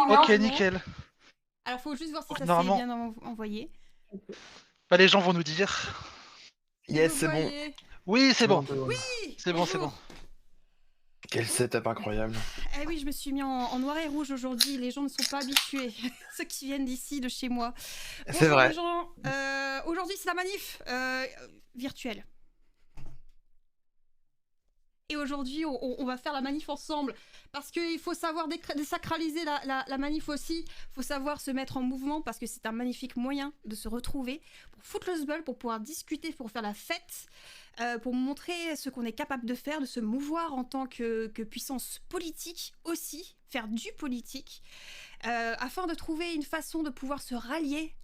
Ok, Effectivement. nickel. Alors, faut juste voir si Donc ça s'est normalement, bien envoyé. bah, les gens vont nous dire. Si Yes, vous c'est bon. voyez. Oui, c'est Je vois bon. un peu loin. Oui, C'est bon, c'est bon. bonjour. Quel setup incroyable. Eh oui, je me suis mis en noir et rouge aujourd'hui. Les gens ne sont pas habitués. Ceux qui viennent d'ici, de chez moi. C'est Bonjour les vrai. gens. Aujourd'hui, c'est la manif virtuelle. Et aujourd'hui, on va faire la manif ensemble. Parce qu'il faut savoir désacraliser la manif aussi. Il faut savoir se mettre en mouvement parce que c'est un magnifique moyen de se retrouver pour foutre le sbeul, pour pouvoir discuter, pour faire la fête, pour montrer ce qu'on est capable de faire, de se mouvoir en tant que puissance politique aussi, faire du politique, afin de trouver une façon de pouvoir se rallier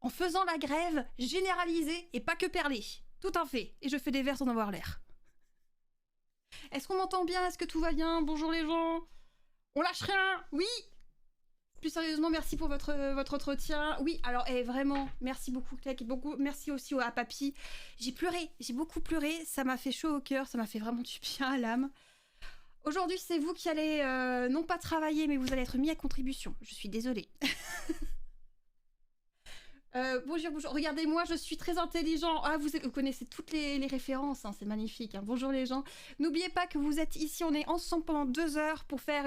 en faisant la grève généralisée et pas que perler. Tout à fait. Et je fais des vers sans avoir l'air. Est-ce qu'on m'entend bien? Est-ce que tout va bien? Bonjour les gens. On lâche rien? Oui. Plus sérieusement, merci pour votre entretien. Oui, alors vraiment, merci beaucoup, Clec, merci aussi à Papy. J'ai pleuré, j'ai beaucoup pleuré, ça m'a fait chaud au cœur, ça m'a fait vraiment du bien à l'âme. Aujourd'hui, c'est vous qui allez non pas travailler, mais vous allez être mis à contribution. Je suis désolée. Bonjour, bonjour. Regardez-moi, je suis très intelligent. Ah, vous connaissez toutes les références, hein, c'est magnifique. Hein. Bonjour les gens. N'oubliez pas que vous êtes ici, on est ensemble pendant 2 heures pour faire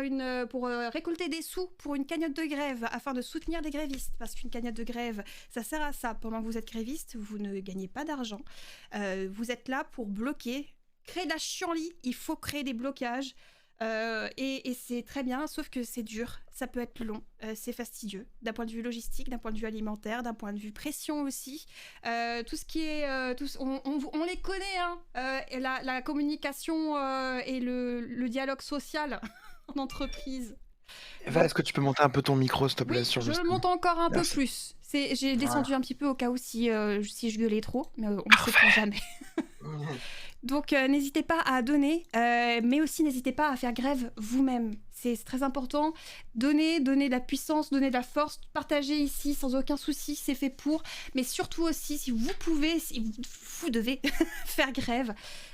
pour récolter des sous pour une cagnotte de grève afin de soutenir les grévistes. Parce qu'une cagnotte de grève, ça sert à ça. Pendant que vous êtes gréviste, vous ne gagnez pas d'argent. Vous êtes là pour bloquer, créer de la chienlit. Il faut créer des blocages. Et c'est très bien, sauf que c'est dur, ça peut être long, c'est fastidieux, d'un point de vue logistique, d'un point de vue alimentaire, d'un point de vue pression aussi. Tout ce qui est... on les connaît, hein, la communication et le dialogue social en entreprise. Eva, est-ce que tu peux monter un peu ton micro, s'il te plaît, Oui, sur je le le stand? monte encore un Merci. peu plus. J'ai descendu un petit peu au cas où si je gueulais trop, mais on ne sait Parfait. plus jamais. Donc n'hésitez pas à donner, mais aussi n'hésitez pas à faire grève vous-même. C'est très important. Donner de la puissance, donner de la force, partager ici sans aucun souci, c'est fait pour. Mais surtout aussi, si vous pouvez, si vous devez faire grève,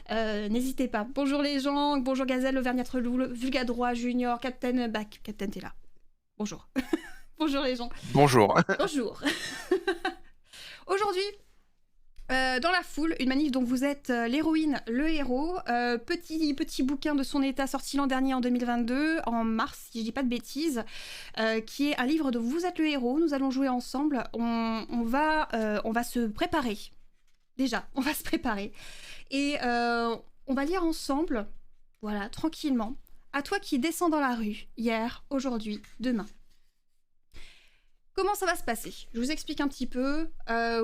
n'hésitez pas. Bonjour les gens, bonjour Gazelle, Auvergnat Loup, Vulgadroit, Junior, Captain Back. Captain, t'es là. Bonjour. Bonjour les gens. Bonjour. Bonjour. Aujourd'hui, dans la foule, une manif dont vous êtes l'héroïne, le héros. Petit bouquin de son état sorti l'an dernier en 2022, en mars, si je dis pas de bêtises, qui est un livre de Vous êtes le héros. Nous allons jouer ensemble. On va se préparer. Déjà, on va se préparer. Et on va lire ensemble, voilà, tranquillement. À toi qui descends dans la rue, hier, aujourd'hui, demain. Comment ça va se passer? Je vous explique un petit peu.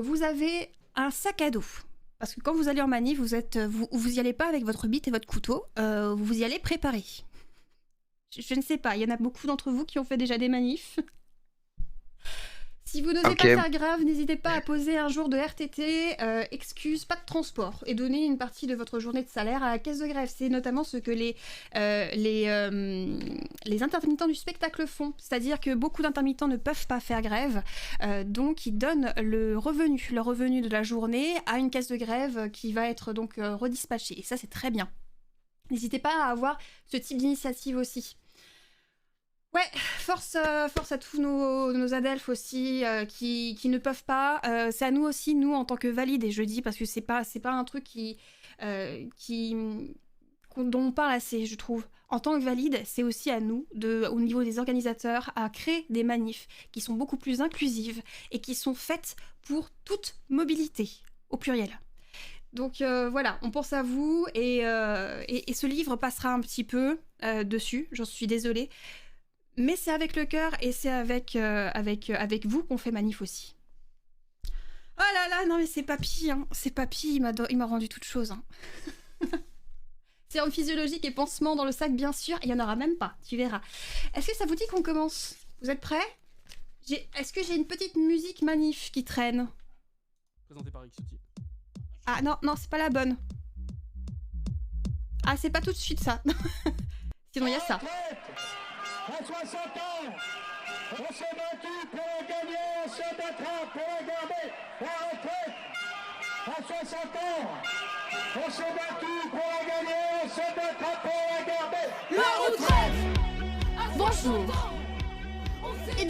Vous avez un sac à dos. Parce que quand vous allez en manif, vous y allez pas avec votre bite et votre couteau, vous y allez préparer. Je ne sais pas, il y en a beaucoup d'entre vous qui ont fait déjà des manifs. Si vous n'osez pas faire grave, n'hésitez pas à poser un jour de RTT, excuse, pas de transport, et donner une partie de votre journée de salaire à la caisse de grève. C'est notamment ce que les intermittents du spectacle font. C'est-à-dire que beaucoup d'intermittents ne peuvent pas faire grève, donc ils donnent leur revenu de la journée à une caisse de grève qui va être donc redispatchée. Et ça, c'est très bien. N'hésitez pas à avoir ce type d'initiative aussi. Ouais, force à tous nos adelphes aussi qui ne peuvent pas. C'est à nous aussi, nous en tant que valides, et je dis parce que c'est pas un truc dont on parle assez, je trouve. En tant que valide, c'est aussi à nous, au niveau des organisateurs, à créer des manifs qui sont beaucoup plus inclusives et qui sont faites pour toute mobilité, au pluriel. Donc voilà, on pense à vous et ce livre passera un petit peu dessus, j'en suis désolée. Mais c'est avec le cœur et c'est avec vous qu'on fait manif aussi. Oh là là, non mais c'est Papy, hein. C'est Papy, il m'a rendu toute chose. Hein. Sérum physiologique et pansement dans le sac, bien sûr, il n'y en aura même pas, tu verras. Est-ce que ça vous dit qu'on commence? Vous êtes prêts? Est-ce que j'ai une petite musique manif qui traîne? Présenté par Rixuti. Ah non, c'est pas la bonne. Ah, c'est pas tout de suite ça. Sinon, il y a ça. À 60 ans, on s'est battu pour la gagner, on se battra pour la garder. La retraite, à 60 ans, on s'est battu pour la gagner, on se battra pour la garder. La retraite. Bonjour.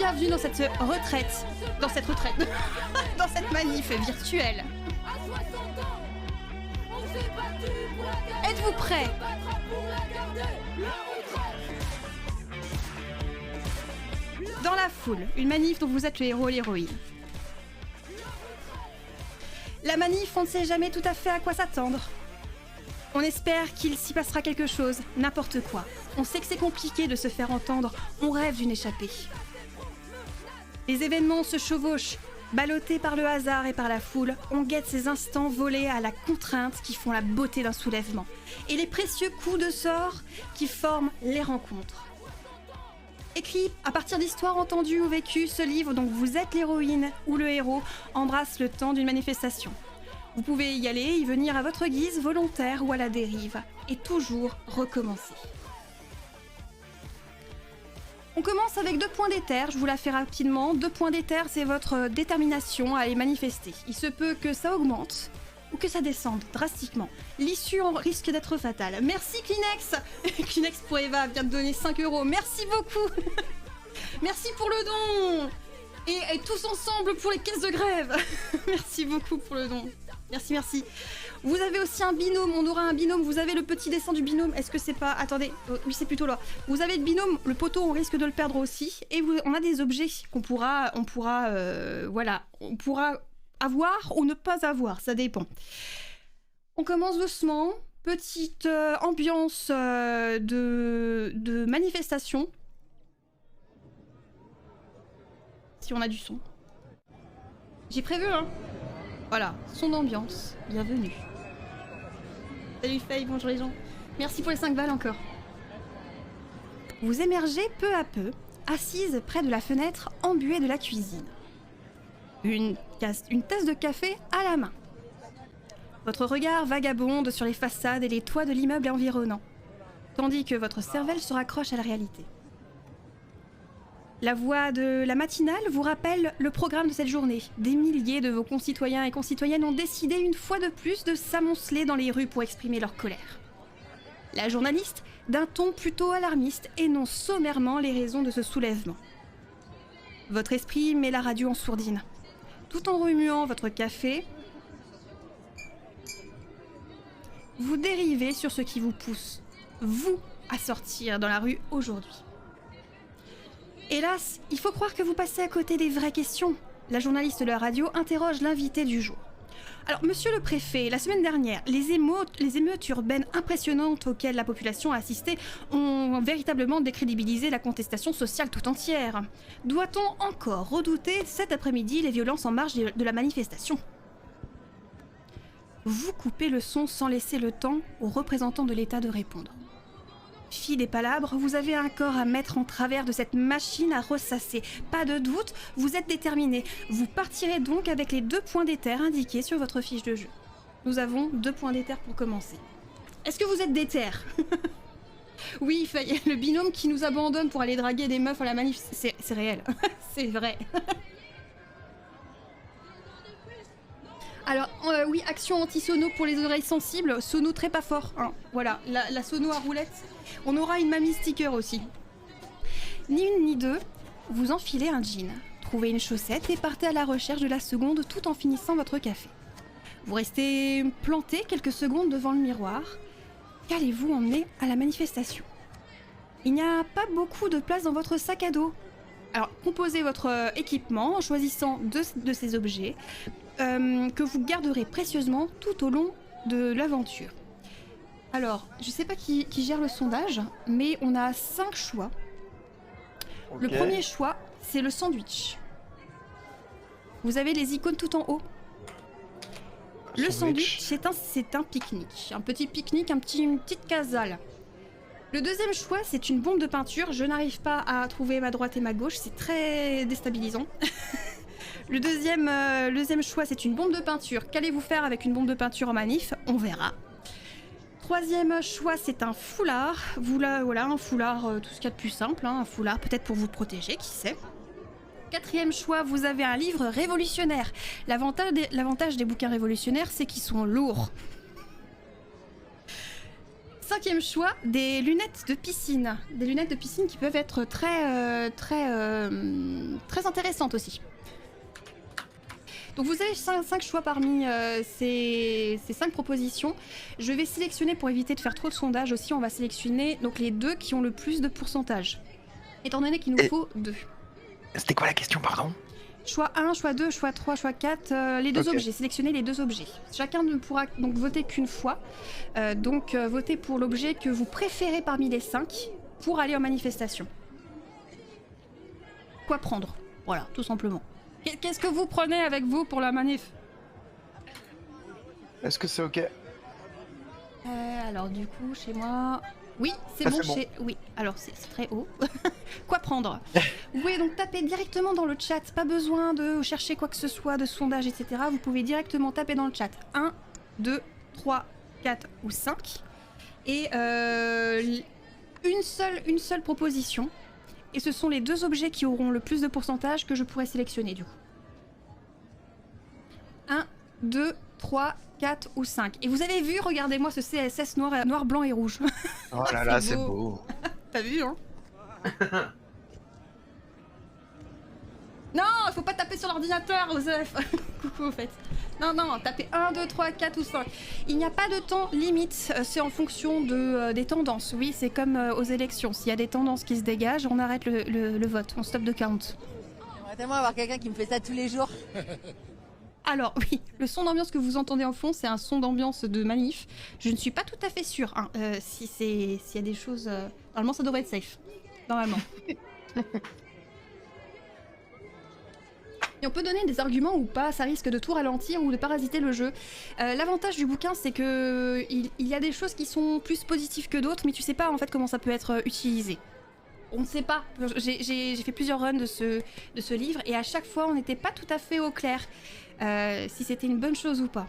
bienvenue dans cette retraite, dans cette manif virtuelle. Êtes-vous prêts? Dans la foule, une manif dont vous êtes le héros et l'héroïne. La manif, on ne sait jamais tout à fait à quoi s'attendre. On espère qu'il s'y passera quelque chose, n'importe quoi. On sait que c'est compliqué de se faire entendre, on rêve d'une échappée. Les événements se chevauchent, ballottés par le hasard et par la foule, on guette ces instants volés à la contrainte qui font la beauté d'un soulèvement, et les précieux coups de sort qui forment les rencontres. Écrit à partir d'histoires entendues ou vécues, ce livre, dont vous êtes l'héroïne ou le héros, embrasse le temps d'une manifestation. Vous pouvez y aller, y venir à votre guise, volontaire ou à la dérive, et toujours recommencer. On commence avec 2 points d'éther, je vous la fais rapidement. 2 points d'éther, c'est votre détermination à aller manifester. Il se peut que ça augmente ou que ça descende drastiquement. L'issue risque d'être fatale. Merci Kleenex. Kleenex pour Eva vient de donner 5 €. Merci beaucoup. Merci pour le don. Et tous ensemble pour les caisses de grève. Merci beaucoup pour le don. Merci, merci. Vous avez aussi un binôme, on aura un binôme. Vous avez le petit dessin du binôme. Est-ce que c'est pas... Attendez, oui c'est plutôt là. Vous avez le binôme, le poteau, on risque de le perdre aussi. Et on a des objets qu'on pourra... voilà, on pourra avoir ou ne pas avoir, ça dépend. On commence doucement. Petite ambiance de manifestation. Si on a du son. J'ai prévu, hein. Voilà, son d'ambiance, bienvenue. Salut Faye, bonjour les gens. Merci pour les 5 balles encore. Vous émergez peu à peu, assise près de la fenêtre embuée de la cuisine. Une tasse de café à la main. Votre regard vagabonde sur les façades et les toits de l'immeuble environnant, tandis que votre cervelle se raccroche à la réalité. La voix de la matinale vous rappelle le programme de cette journée. Des milliers de vos concitoyens et concitoyennes ont décidé une fois de plus de s'amonceler dans les rues pour exprimer leur colère. La journaliste, d'un ton plutôt alarmiste, énonce sommairement les raisons de ce soulèvement. Votre esprit met la radio en sourdine. Tout en remuant votre café, vous dérivez sur ce qui vous pousse, vous, à sortir dans la rue aujourd'hui. Hélas, il faut croire que vous passez à côté des vraies questions. La journaliste de la radio interroge l'invité du jour. Alors, monsieur le préfet, la semaine dernière, les émeutes urbaines impressionnantes auxquelles la population a assisté ont véritablement décrédibilisé la contestation sociale tout entière. Doit-on encore redouter cet après-midi les violences en marge de la manifestation ? Vous coupez le son sans laisser le temps aux représentants de l'État de répondre. Fille des palabres, vous avez un corps à mettre en travers de cette machine à ressasser. Pas de doute, vous êtes déterminé. Vous partirez donc avec les 2 points d'éther indiqués sur votre fiche de jeu. Nous avons 2 points d'éther pour commencer. Est-ce que vous êtes déter? Oui, le binôme qui nous abandonne pour aller draguer des meufs à la manif, c'est réel. C'est vrai. Alors, oui, action anti-sono pour les oreilles sensibles, sono très pas fort, hein. Voilà, la sono à roulette. On aura une mamie sticker aussi. Ni une ni deux, vous enfilez un jean, trouvez une chaussette et partez à la recherche de la seconde tout en finissant votre café. Vous restez planté quelques secondes devant le miroir. Qu'allez-vous emmener à la manifestation? Il n'y a pas beaucoup de place dans votre sac à dos. Alors, composez votre équipement en choisissant 2 de ces objets que vous garderez précieusement tout au long de l'aventure. Alors, je sais pas qui gère le sondage, mais on a 5 choix. Okay. Le premier choix, c'est le sandwich. Vous avez les icônes tout en haut. Le sandwich, c'est un pique-nique. Un petit pique-nique, une petite casale. Le deuxième choix, c'est une bombe de peinture. Je n'arrive pas à trouver ma droite et ma gauche, c'est très déstabilisant. Le deuxième choix, c'est une bombe de peinture. Qu'allez-vous faire avec une bombe de peinture en manif? On verra. Troisième choix, c'est un foulard. Voilà, un foulard, tout ce qu'il y a de plus simple, hein, un foulard peut-être pour vous protéger, qui sait. Quatrième choix, vous avez un livre révolutionnaire. L'avantage des bouquins révolutionnaires, c'est qu'ils sont lourds. 5e choix, des lunettes de piscine. Des lunettes de piscine qui peuvent être très intéressantes aussi. Donc vous avez 5 choix parmi ces 5 propositions. Je vais sélectionner, pour éviter de faire trop de sondages aussi, on va sélectionner donc les 2 qui ont le plus de pourcentage. Étant donné qu'il nous faut 2. C'était quoi la question, pardon? Choix 1, choix 2, choix 3, choix 4, les 2 objets. Sélectionnez les 2 objets. Chacun ne pourra donc voter qu'une fois. Votez pour l'objet que vous préférez parmi les 5 pour aller en manifestation. Quoi prendre? Voilà, tout simplement. Qu'est-ce que vous prenez avec vous pour la manif? Est-ce que c'est ok? Alors du coup, chez moi... Oui, c'est bon, bon. Oui, alors c'est très haut. Quoi prendre? Vous pouvez donc taper directement dans le chat, pas besoin de chercher quoi que ce soit, de sondage, etc. Vous pouvez directement taper dans le chat 1, 2, 3, 4 ou 5. Et une seule proposition. Et ce sont les 2 objets qui auront le plus de pourcentage que je pourrais sélectionner du coup. 1, 2, 3, 4 ou 5. Et vous avez vu, regardez-moi ce CSS noir, blanc et rouge. Oh là là, c'est beau. T'as vu, hein? Non, il faut pas taper sur l'ordinateur, Osef. Coucou, au fait. Non, tapez 1, 2, 3, 4 ou 5. Il n'y a pas de temps limite, c'est en fonction des tendances. Oui, c'est comme aux élections. S'il y a des tendances qui se dégagent, on arrête le vote, on stop de count. J'aimerais tellement avoir quelqu'un qui me fait ça tous les jours. Alors oui, le son d'ambiance que vous entendez en fond, c'est un son d'ambiance de manif. Je ne suis pas tout à fait sûre hein, s'il y a des choses... Normalement, ça devrait être safe. Normalement. Et on peut donner des arguments ou pas, ça risque de tout ralentir ou de parasiter le jeu. L'avantage du bouquin, c'est que il y a des choses qui sont plus positives que d'autres, mais tu sais pas en fait comment ça peut être utilisé. On ne sait pas. J'ai fait plusieurs runs de ce livre et à chaque fois, on n'était pas tout à fait au clair si c'était une bonne chose ou pas.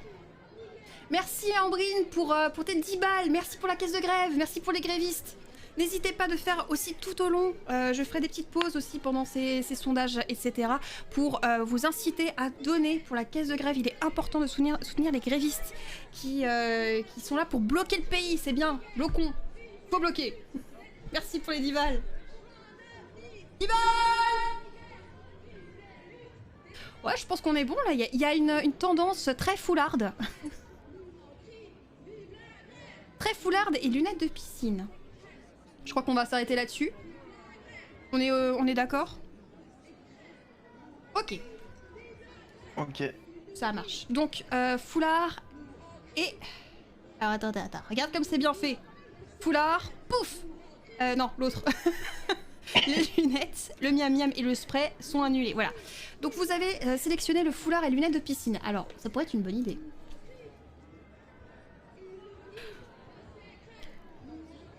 Merci Ambrine pour tes 10 balles, merci pour la caisse de grève, merci pour les grévistes. N'hésitez pas de faire aussi tout au long, je ferai des petites pauses aussi pendant ces sondages, etc. pour vous inciter à donner pour la caisse de grève. Il est important de soutenir les grévistes qui sont là pour bloquer le pays, c'est bien, bloquons, faut bloquer. Merci pour les 10 balles. 10 balles. Ouais, je pense qu'on est bon là, il y a une tendance très foularde. Très foularde et lunettes de piscine. Je crois qu'on va s'arrêter là-dessus. On est d'accord? Ok. Ok. Ça marche. Donc, foulard et... Alors, attends. Regarde comme c'est bien fait. Foulard, pouf. Non, l'autre. Les lunettes, le miam miam et le spray sont annulés. Voilà. Donc, vous avez sélectionné le foulard et lunettes de piscine. Alors, ça pourrait être une bonne idée.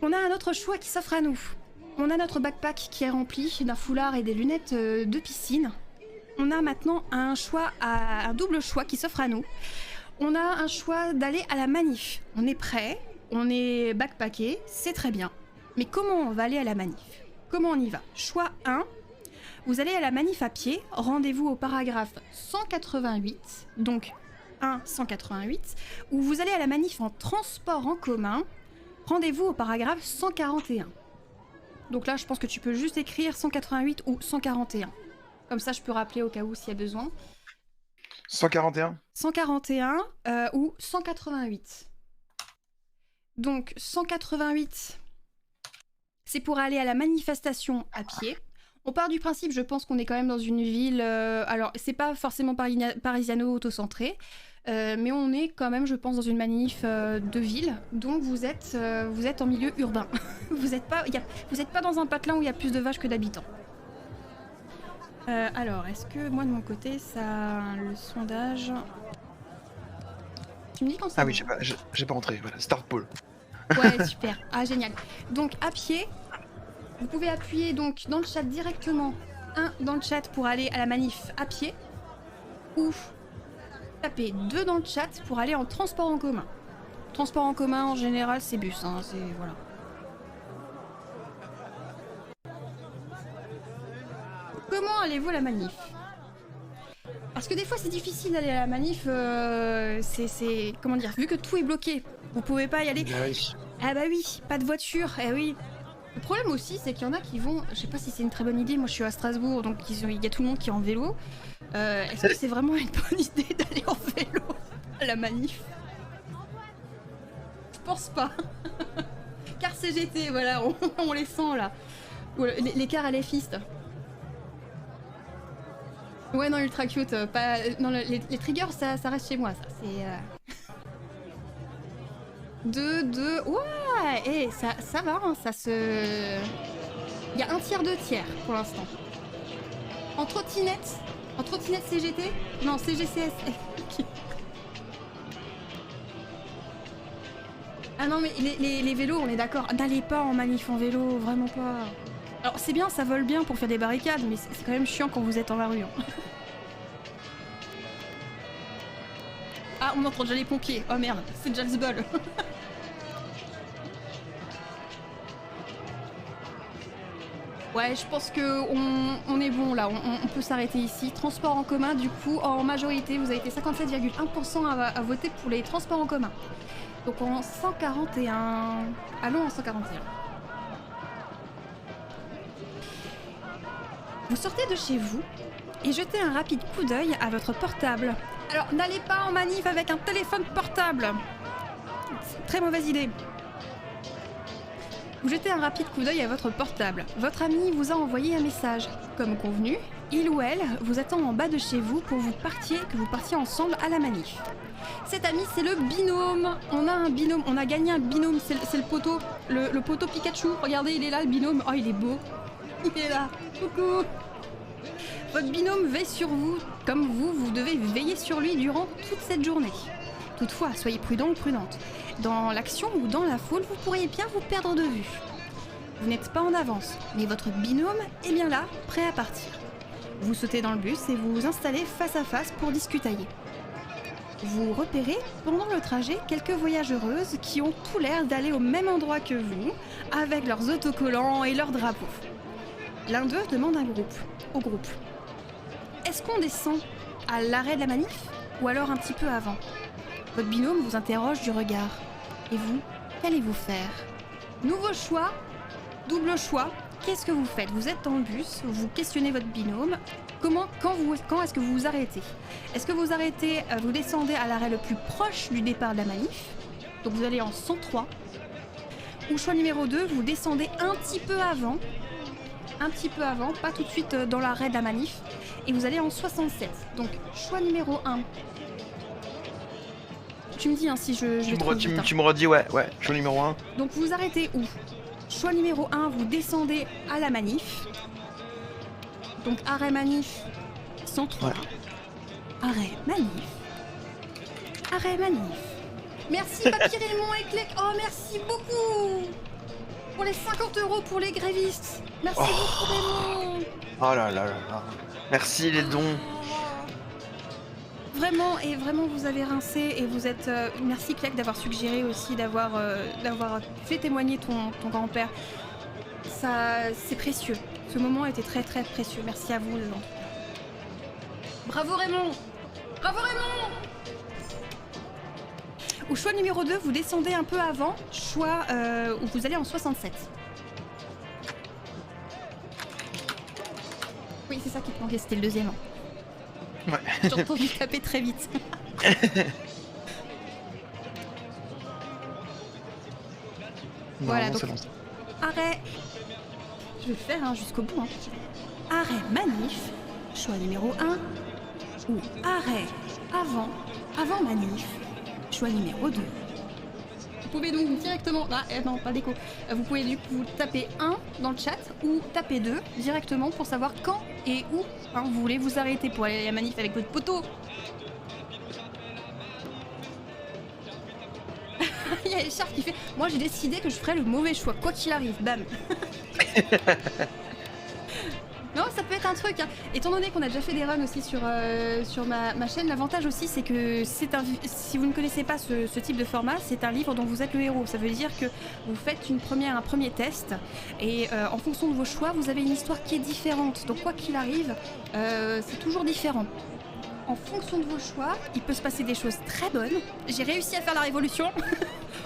On a un autre choix qui s'offre à nous. On a notre backpack qui est rempli d'un foulard et des lunettes de piscine. On a maintenant un double choix qui s'offre à nous. On a un choix d'aller à la manif. On est prêt, on est backpacké, c'est très bien. Mais comment on va aller à la manif? Comment on y va? Choix 1, vous allez à la manif à pied, rendez-vous au paragraphe 188, donc 188, où vous allez à la manif en transport en commun. Rendez-vous au paragraphe 141. Donc là, je pense que tu peux juste écrire 188 ou 141. Comme ça, je peux rappeler au cas où s'il y a besoin. 141 141 ou 188. Donc 188, c'est pour aller à la manifestation à pied. On part du principe, je pense qu'on est quand même dans une ville... alors, c'est pas forcément parisiano-auto-centré. Mais on est quand même, je pense, dans une manif de ville, donc vous êtes en milieu urbain. Vous n'êtes pas dans un patelin où il y a plus de vaches que d'habitants. Alors, est-ce que moi de mon côté, le sondage... Tu me dis quand ça... Ah oui, j'ai pas rentré, voilà, start poll. Ouais, super. Ah, génial. Donc, à pied, vous pouvez appuyer donc dans le chat directement, dans le chat pour aller à la manif à pied, ou... Tapez 2 dans le chat pour aller en transport en commun. Transport en commun, en général, c'est bus, hein, c'est... voilà. Comment allez-vous à la manif? Parce que des fois, c'est difficile d'aller à la manif, comment dire, vu que tout est bloqué, vous pouvez pas y aller. Ah bah oui, pas de voiture, eh oui. Le problème aussi, c'est qu'il y en a qui vont... Je sais pas si c'est une très bonne idée, moi je suis à Strasbourg, donc il y a tout le monde qui est en vélo. Est-ce que c'est vraiment une bonne idée d'aller en vélo à la manif? Je pense pas. Car CGT, voilà, on les sent là. Ou les cars à l'effiste. Ouais, non, ultra cute. Pas... Non, les triggers, ça reste chez moi, ça. C'est... 2... Ouais, et ça va, hein, ça se... Il y a un tiers, 2 tiers pour l'instant. En trottinette CGT? Non, CGCS. Ah non, mais les vélos, on est d'accord. N'allez pas en manif en vélo, vraiment pas. Alors c'est bien, ça vole bien pour faire des barricades, mais c'est quand même chiant quand vous êtes dans la rue. Hein. Ah, on entend déjà les pompiers. Oh merde, c'est déjà le bol. Ouais, je pense que on est bon là, on peut s'arrêter ici. Transport en commun, du coup, en majorité, vous avez été 57,1% à voter pour les transports en commun. Donc en 141... Allons en 141. Vous sortez de chez vous et jetez un rapide coup d'œil à votre portable. Alors n'allez pas en manif avec un téléphone portable. C'est très mauvaise idée. Vous jetez un rapide coup d'œil à votre portable. Votre ami vous a envoyé un message. Comme convenu, il ou elle vous attend en bas de chez vous pour que vous partiez ensemble à la manif. Cet ami, c'est le binôme. On a un binôme, on a gagné un binôme, c'est le poteau. Le poteau Pikachu. Regardez, il est là, le binôme. Oh, il est beau. Il est là. Coucou. Votre binôme veille sur vous. Comme vous devez veiller sur lui durant toute cette journée. Toutefois, soyez prudent ou prudente. Dans l'action ou dans la foule, vous pourriez bien vous perdre de vue. Vous n'êtes pas en avance, mais votre binôme est bien là, prêt à partir. Vous sautez dans le bus et vous vous installez face à face pour discuter. Vous repérez pendant le trajet quelques voyageuses qui ont tout l'air d'aller au même endroit que vous, avec leurs autocollants et leurs drapeaux. L'un d'eux demande au groupe. Est-ce qu'on descend à l'arrêt de la manif ou alors un petit peu avant? Votre binôme vous interroge du regard. Et vous, qu'allez-vous faire? Nouveau choix, double choix. Qu'est-ce que vous faites? Vous êtes dans le bus, vous questionnez votre binôme. Quand est-ce que vous vous arrêtez? Est-ce que vous arrêtez, vous descendez à l'arrêt le plus proche du départ de la manif? Donc vous allez en 103. Ou choix numéro 2, vous descendez un petit peu avant, pas tout de suite dans l'arrêt de la manif, et vous allez en 67. Donc choix numéro 1. Tu me dis hein, si je vais trop vite, hein. Tu me redis, ouais, choix numéro 1. Donc vous arrêtez où? Choix numéro 1, vous descendez à la manif. Donc arrêt manif 103. Ouais. Arrêt manif. Merci Papy Raymond et Clec. Oh merci beaucoup pour les 50 € pour les grévistes. Merci beaucoup Raymond. Oh là là là là. Merci les dons. Vraiment, et vraiment vous avez rincé et vous êtes... merci Clec d'avoir suggéré aussi, d'avoir fait témoigner ton grand-père. Ça, c'est précieux. Ce moment était très très précieux. Merci à vous les gens. Bravo Raymond. Au choix numéro 2, vous descendez un peu avant, choix où vous allez en 67. Oui, c'est ça qui te manquait, c'était le deuxième. Ouais. J'ai entendu taper très vite. Voilà, donc arrêt. Je vais le faire hein, jusqu'au bout. Hein. Arrêt manif, choix numéro 1. Ou arrêt avant manif, choix numéro 2. Vous pouvez donc directement... Ah non, pas d'écho. Vous pouvez du coup taper 1 dans le chat ou taper 2 directement pour savoir quand et où hein, vous voulez vous arrêter pour aller à la manif avec votre poteau. Il y a Echarp qui fait... Moi j'ai décidé que je ferais le mauvais choix, quoi qu'il arrive, bam. Non, ça peut être un truc. Hein. Étant donné qu'on a déjà fait des runs aussi sur ma chaîne, l'avantage aussi c'est que si vous ne connaissez pas ce type de format, c'est un livre dont vous êtes le héros. Ça veut dire que vous faites un premier test et en fonction de vos choix, vous avez une histoire qui est différente. Donc quoi qu'il arrive, c'est toujours différent. en fonction de vos choix, il peut se passer des choses très bonnes. J'ai réussi à faire la révolution.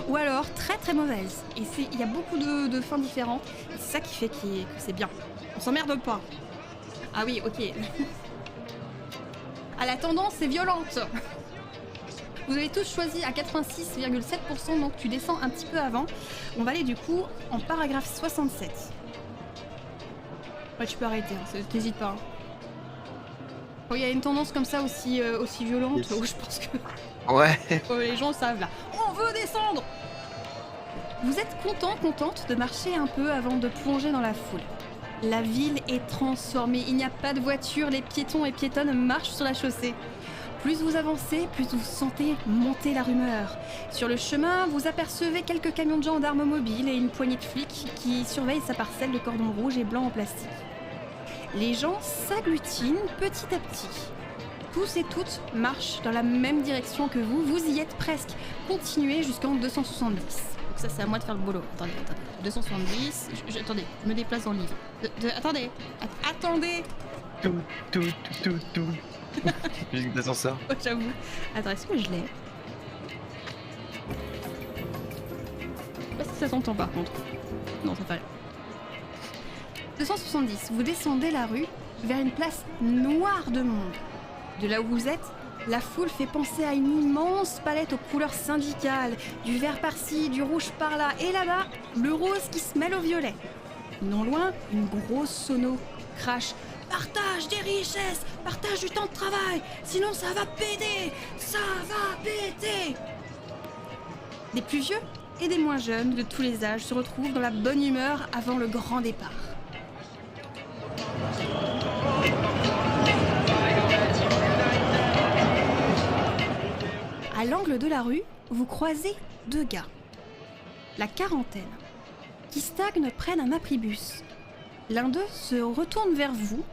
Ou alors très très mauvaises. Et il y a beaucoup de fins différentes. Et c'est ça qui fait que c'est bien. On s'emmerde pas. Ah oui, ok. Ah, la tendance est violente. Vous avez tous choisi à 86,7%, donc tu descends un petit peu avant. On va aller du coup en paragraphe 67. Ouais, tu peux arrêter, hein, t'hésites pas. Hein. Quand il y a une tendance comme ça aussi violente, Yes. je pense que Ouais. les gens savent là. On veut descendre. Vous êtes contente de marcher un peu avant de plonger dans la foule. La ville est transformée, il n'y a pas de voitures, les piétons et piétonnes marchent sur la chaussée. Plus vous avancez, plus vous sentez monter la rumeur. Sur le chemin, vous apercevez quelques camions de gendarmes mobiles et une poignée de flics qui surveillent sa parcelle de cordons rouges et blancs en plastique. Les gens s'agglutinent petit à petit. Tous et toutes marchent dans la même direction que vous, vous y êtes presque. Continuez jusqu'en 270. Donc ça c'est à moi de faire le boulot. Attendez. 270, attendez, je me déplace dans le livre. Attendez. Tout. Musique d'ascenseur. Oh, j'avoue. Attends, est-ce que je l'ai? Je sais pas si ça s'entend par contre. Non, ça fait rien. 270, vous descendez la rue vers une place noire de monde. De là où vous êtes, la foule fait penser à une immense palette aux couleurs syndicales, du vert par-ci, du rouge par-là, et là-bas, le rose qui se mêle au violet. Non loin, une grosse sono crache. Partage des richesses, partage du temps de travail, sinon ça va péter, ça va péter. Des plus vieux et des moins jeunes de tous les âges se retrouvent dans la bonne humeur avant le grand départ. À l'angle de la rue, vous croisez deux gars, la quarantaine, qui stagnent près d'un abribus. L'un d'eux se retourne vers vous,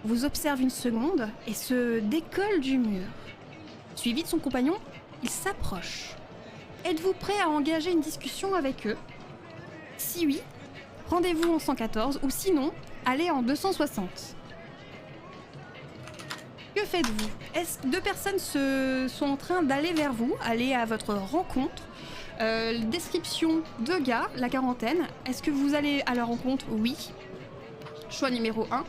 vous observe une seconde et se décolle du mur. Suivi de son compagnon, il s'approche. Êtes-vous prêt à engager une discussion avec eux? Si oui, rendez-vous en 114 ou sinon, allez en 260. Que faites-vous? Est-ce que deux personnes sont en train d'aller vers vous, aller à votre rencontre? Description de gars, la quarantaine. Est-ce que vous allez à leur rencontre? Oui. Choix numéro 1.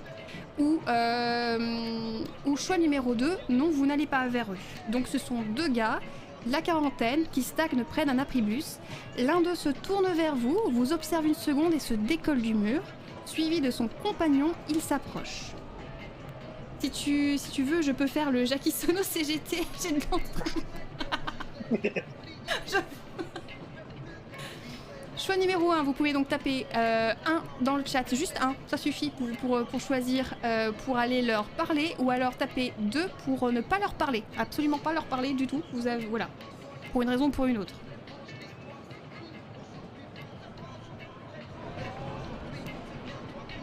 Ou choix numéro 2, non, vous n'allez pas vers eux. Donc ce sont deux gars, la quarantaine, qui stagnent près d'un abribus. L'un d'eux se tourne vers vous, vous observe une seconde et se décolle du mur. Suivi de son compagnon, il s'approche. Si tu veux, je peux faire le Jackie Sono CGT. J'ai le Choix numéro 1, vous pouvez donc taper 1 dans le chat, juste 1, ça suffit pour choisir pour aller leur parler, ou alors taper 2 pour ne pas leur parler, absolument pas leur parler du tout, vous avez, voilà, pour une raison ou pour une autre.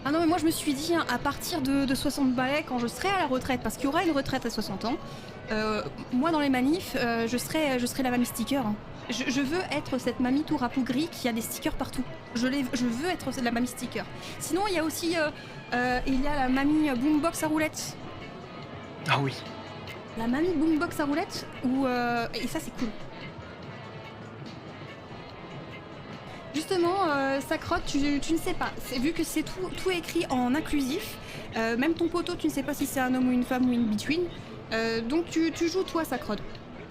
Ah non mais moi je me suis dit, hein, à partir de 60 balais, quand je serai à la retraite, parce qu'il y aura une retraite à 60 ans, moi dans les manifs, je serai la mamie sticker. Hein. Je veux être cette mamie tout rapougrie qui a des stickers partout. Je veux être la mamie sticker. Sinon il y a aussi il y a la mamie boombox à roulettes. Ah oui. La mamie boombox à roulettes, et ça c'est cool. Justement, Sacrotte, tu ne sais pas. Vu que c'est tout écrit en inclusif, même ton poteau, tu ne sais pas si c'est un homme ou une femme ou une between. Donc tu joues toi, Sacrotte.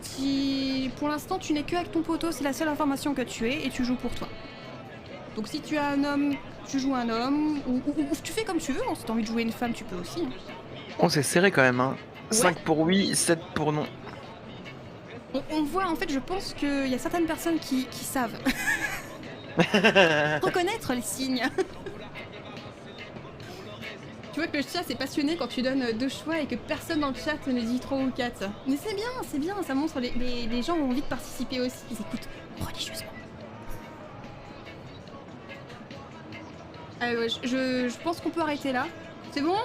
Si pour l'instant tu n'es que avec ton poteau, c'est la seule information que tu es et tu joues pour toi. Donc si tu as un homme, tu joues un homme, ou tu fais comme tu veux. Hein. Si tu as envie de jouer une femme, tu peux aussi. Hein. On s'est serré quand même, hein. Ouais. 5 pour oui, 7 pour non. On voit, en fait, je pense qu'il y a certaines personnes qui savent. Reconnaître les signes. Tu vois que le chat c'est passionné quand tu donnes 2 choix et que personne dans le chat ne dit 3 ou 4. Mais c'est bien, ça montre les gens ont envie de participer aussi, ils écoutent religieusement. Je pense qu'on peut arrêter là. C'est bon?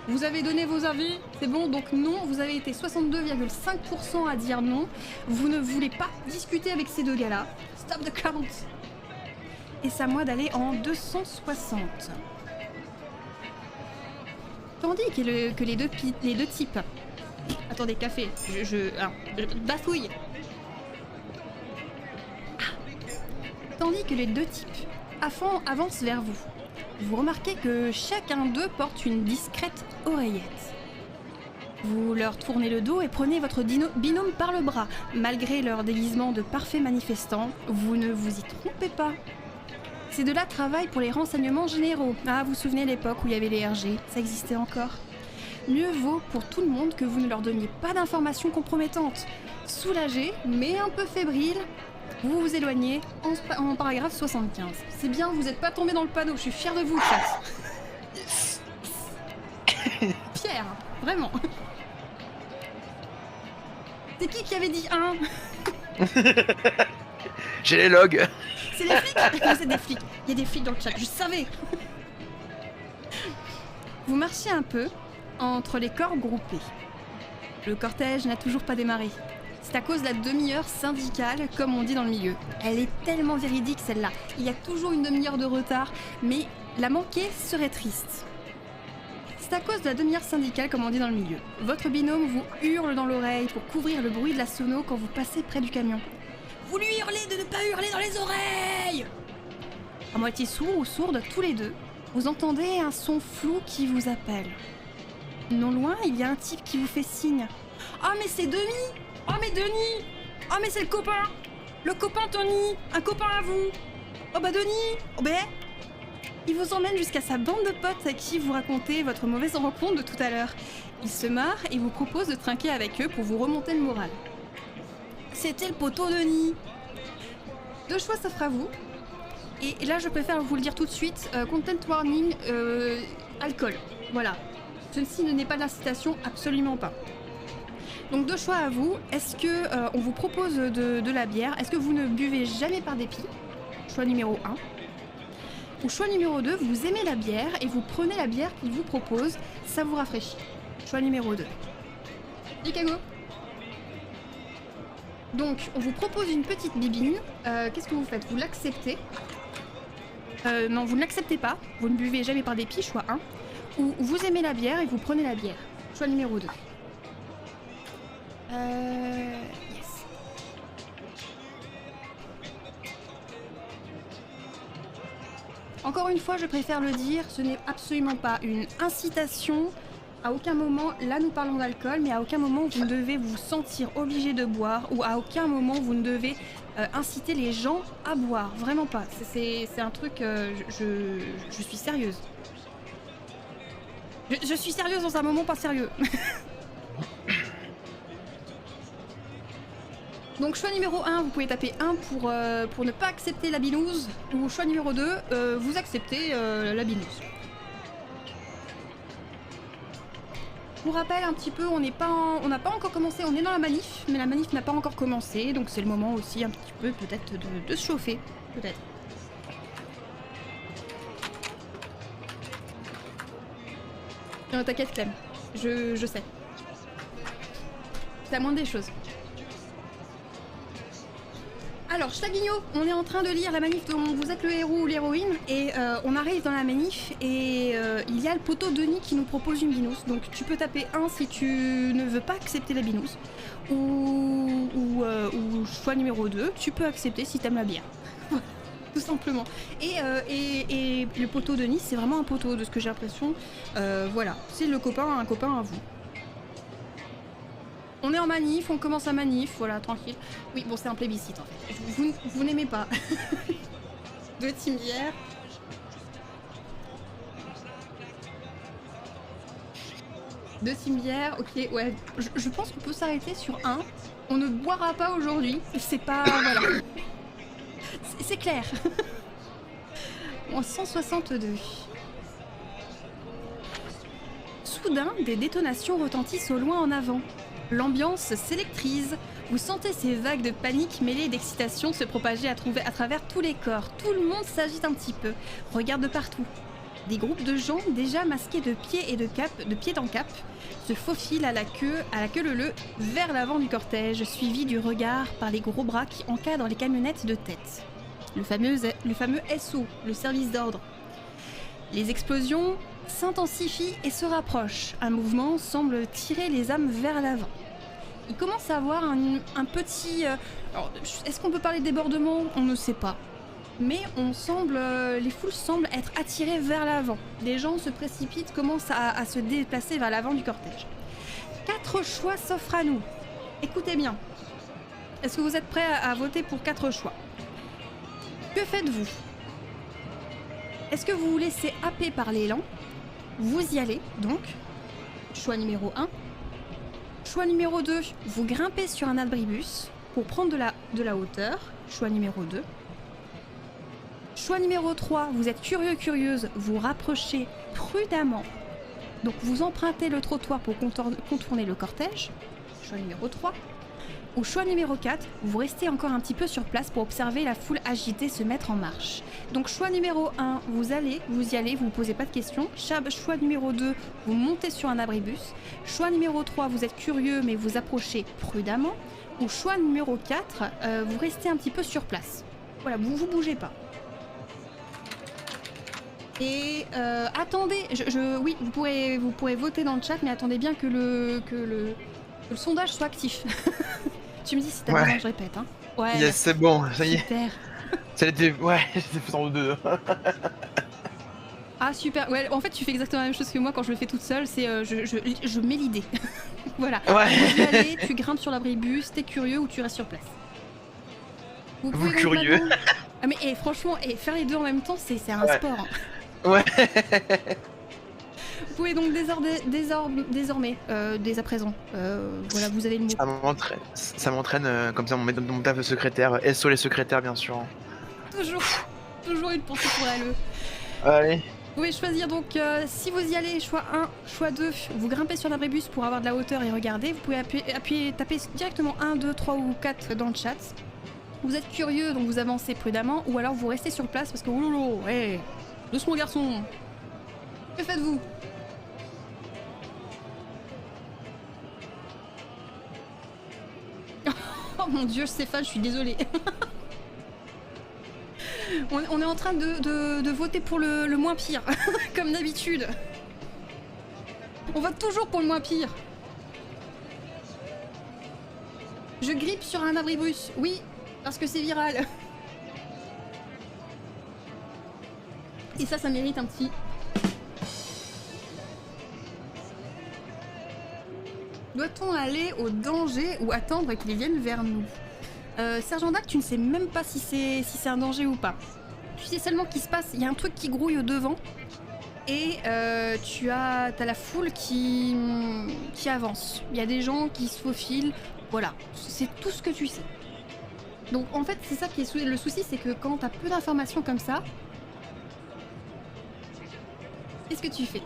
Vous avez donné vos avis? C'est bon? Donc non, vous avez été 62,5% à dire non. Vous ne voulez pas discuter avec ces deux gars-là. Stop the count. Et c'est à moi d'aller en 260. Tandis que les deux types... Attendez, café. Alors, bafouille. Tandis que les deux types avancent vers vous. Vous remarquez que chacun d'eux porte une discrète oreillette. Vous leur tournez le dos et prenez votre binôme par le bras. Malgré leur déguisement de parfaits manifestants, vous ne vous y trompez pas. Ces deux-là travaillent pour les renseignements généraux. Ah, vous vous souvenez l'époque où il y avait les RG, ça existait encore. Mieux vaut pour tout le monde que vous ne leur donniez pas d'informations compromettantes. Soulagé, mais un peu fébrile, vous vous éloignez en paragraphe 75. C'est bien, vous n'êtes pas tombé dans le panneau, je suis fière de vous, chat. Fière, vraiment. C'est qui avait dit 1 J'ai les logs. C'est des flics. Vous êtes des flics. Il y a des flics dans le chat, je savais. Vous marchez un peu entre les corps groupés. Le cortège n'a toujours pas démarré. C'est à cause de la demi-heure syndicale, comme on dit dans le milieu. Elle est tellement véridique celle-là. Il y a toujours une demi-heure de retard, mais la manquer serait triste. C'est à cause de la demi-heure syndicale, comme on dit dans le milieu. Votre binôme vous hurle dans l'oreille pour couvrir le bruit de la sono quand vous passez près du camion. Vous lui hurlez de ne pas hurler dans les oreilles! À moitié sourd ou sourde, tous les deux, vous entendez un son flou qui vous appelle. Non loin, il y a un type qui vous fait signe. « Ah mais c'est Denis! Oh mais Denis! Oh mais c'est le copain! Le copain Tony! Un copain à vous! Oh bah Denis! Oh ben !» Il vous emmène jusqu'à sa bande de potes à qui vous racontez votre mauvaise rencontre de tout à l'heure. Il se marre et vous propose de trinquer avec eux pour vous remonter le moral. C'était le poteau Denis. Deux choix s'offrent à vous. Et là, je préfère vous le dire tout de suite. Content warning, alcool. Voilà. Ceci n'est pas de l'incitation, absolument pas. Donc deux choix à vous. Est-ce que on vous propose de la bière? Est-ce que vous ne buvez jamais par dépit? Choix numéro 1. Ou choix numéro 2, vous aimez la bière et vous prenez la bière qu'il vous propose. Ça vous rafraîchit. Choix numéro 2. Chicago. Donc, on vous propose une petite bibine. Qu'est-ce que vous faites? Vous l'acceptez? Non, vous ne l'acceptez pas. Vous ne buvez jamais par dépit, choix 1. Ou vous aimez la bière et vous prenez la bière. Choix numéro 2. Yes. Encore une fois, je préfère le dire, ce n'est absolument pas une incitation. À aucun moment, là nous parlons d'alcool, mais à aucun moment vous ne devez vous sentir obligé de boire, ou à aucun moment vous ne devez inciter les gens à boire. Vraiment pas. C'est un truc, je suis sérieuse. Je suis sérieuse dans un moment pas sérieux. Donc choix numéro 1, vous pouvez taper 1 pour ne pas accepter la binouse, ou choix numéro 2, vous acceptez la binouse. Je vous rappelle un petit peu, on n'a pas encore commencé, on est dans la manif, mais la manif n'a pas encore commencé, donc c'est le moment aussi un petit peu peut-être de se chauffer, peut-être. T'inquiète Clem, je sais. C'est la moindre des choses. Alors, Schlaguigno, on est en train de lire la manif dont vous êtes le héros ou l'héroïne, et on arrive dans la manif, et il y a le poteau Denis qui nous propose une binousse. Donc tu peux taper 1 si tu ne veux pas accepter la binousse, ou choix numéro 2, tu peux accepter si t'aimes la bière. Tout simplement. Et le poteau Denis, c'est vraiment un poteau de ce que j'ai l'impression. Voilà, c'est un copain à vous. On est en manif, on commence à manif, voilà, tranquille. Oui, bon, c'est un plébiscite en fait. Vous n'aimez pas. Deux team bière. Deux team bière, ok, ouais. Je pense qu'on peut s'arrêter sur 1. On ne boira pas aujourd'hui. C'est pas. Voilà. C'est clair. Bon, 162. Soudain, des détonations retentissent au loin en avant. L'ambiance s'électrise. Vous sentez ces vagues de panique mêlées d'excitation se propager à travers tous les corps. Tout le monde s'agite un petit peu, regarde de partout. Des groupes de gens déjà masqués de pied et de pied en cap, se faufilent à la queue leu-leu vers l'avant du cortège, suivi du regard par les gros bras qui encadrent les camionnettes de tête. Le fameux SO, le service d'ordre. Les explosions s'intensifie et se rapproche. Un mouvement semble tirer les âmes vers l'avant. Il commence à avoir un petit... alors, est-ce qu'on peut parler de débordement? On ne sait pas. Mais les foules semblent être attirées vers l'avant. Les gens se précipitent, commencent à se déplacer vers l'avant du cortège. 4 choix s'offrent à nous. Écoutez bien. Est-ce que vous êtes prêts à voter pour 4 choix? Que faites-vous? Est-ce que vous vous laissez happer par l'élan? Vous y allez, donc. Choix numéro 1. Choix numéro 2, vous grimpez sur un abribus pour prendre de la hauteur. Choix numéro 2. Choix numéro 3, vous êtes curieuse, vous rapprochez prudemment. Donc vous empruntez le trottoir pour contourner le cortège. Choix numéro 3. Ou choix numéro 4, vous restez encore un petit peu sur place pour observer la foule agitée se mettre en marche. Donc choix numéro 1, vous y allez, vous ne posez pas de questions. Choix numéro 2, vous montez sur un abribus. Choix numéro 3, vous êtes curieux mais vous approchez prudemment. Ou choix numéro 4, vous restez un petit peu sur place. Voilà, vous bougez pas. Et attendez, oui, vous pourrez voter dans le chat, mais attendez bien que le sondage soit actif. Tu me dis si t'as besoin, je répète. Hein. Ouais. Yes, c'est bon, ça y est. Super. Ça l'était. Ouais, c'était fait en deux. Ah super. Ouais, en fait, tu fais exactement la même chose que moi quand je le fais toute seule. C'est je mets l'idée. Voilà. Ouais. Tu vas aller, tu grimpes sur l'abribus, t'es curieux ou tu restes sur place. Vous curieux. Ah mais franchement, faire les deux en même temps, c'est un sport. Hein. Ouais. Vous pouvez donc désormais, dès à présent, voilà, vous avez le mot. Ça m'entraîne comme ça, mon taf de secrétaire. SO les secrétaires, bien sûr. Toujours une pensée pour la LE. Allez. Vous pouvez choisir donc, si vous y allez, choix 1, choix 2, vous grimpez sur l'abribus pour avoir de la hauteur et regarder. Vous pouvez taper directement 1, 2, 3 ou 4 dans le chat. Vous êtes curieux, donc vous avancez prudemment, ou alors vous restez sur place parce que, oulolo, ouais, doucement garçon. Que faites-vous? Oh mon dieu, Stéphane, je suis désolée. on est en train de voter pour le moins pire, comme d'habitude. On vote toujours pour le moins pire. Je grippe sur un abribus, oui, parce que c'est viral. Et ça mérite un petit... Doit-on aller au danger ou attendre qu'ils viennent vers nous? Sergent Dac, tu ne sais même pas si c'est un danger ou pas. Tu sais seulement qu'il se passe, il y a un truc qui grouille au devant et t'as la foule qui avance. Il y a des gens qui se faufilent, voilà, c'est tout ce que tu sais. Donc en fait, c'est ça qui est le souci, c'est que quand t'as peu d'informations comme ça, qu'est-ce que tu fais?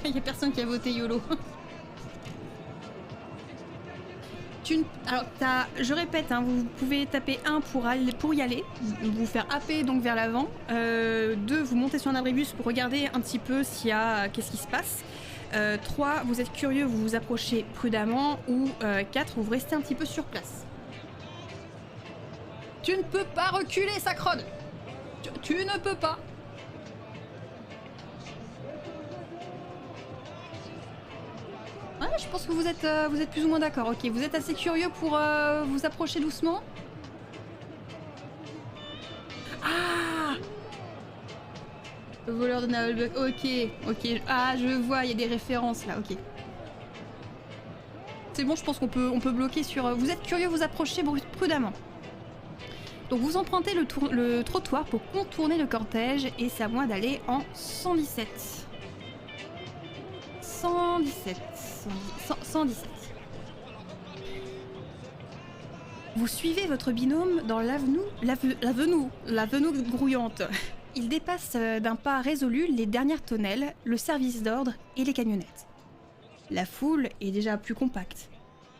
Il y a personne qui a voté YOLO. Alors, je répète, hein, vous pouvez taper 1 pour y aller, vous faire happer donc vers l'avant. 2, vous montez sur un abribus pour regarder un petit peu qu'est-ce qui se passe. 3, vous êtes curieux, vous vous approchez prudemment. Ou 4, vous restez un petit peu sur place. Tu ne peux pas reculer, Sacrode. Tu ne peux pas. Ouais, je pense que vous êtes plus ou moins d'accord. Ok, vous êtes assez curieux pour vous approcher doucement. Ah, le voleur de Navelbuck. Ok. Ah, je vois, il y a des références là. Ok. C'est bon, je pense qu'on peut bloquer sur. Vous êtes curieux, vous approchez prudemment. Donc vous empruntez le trottoir pour contourner le cortège et c'est à moi d'aller en 117. 117. Vous suivez votre binôme dans l'avenue grouillante. Il dépasse d'un pas résolu les dernières tonnelles, le service d'ordre et les camionnettes. La foule est déjà plus compacte.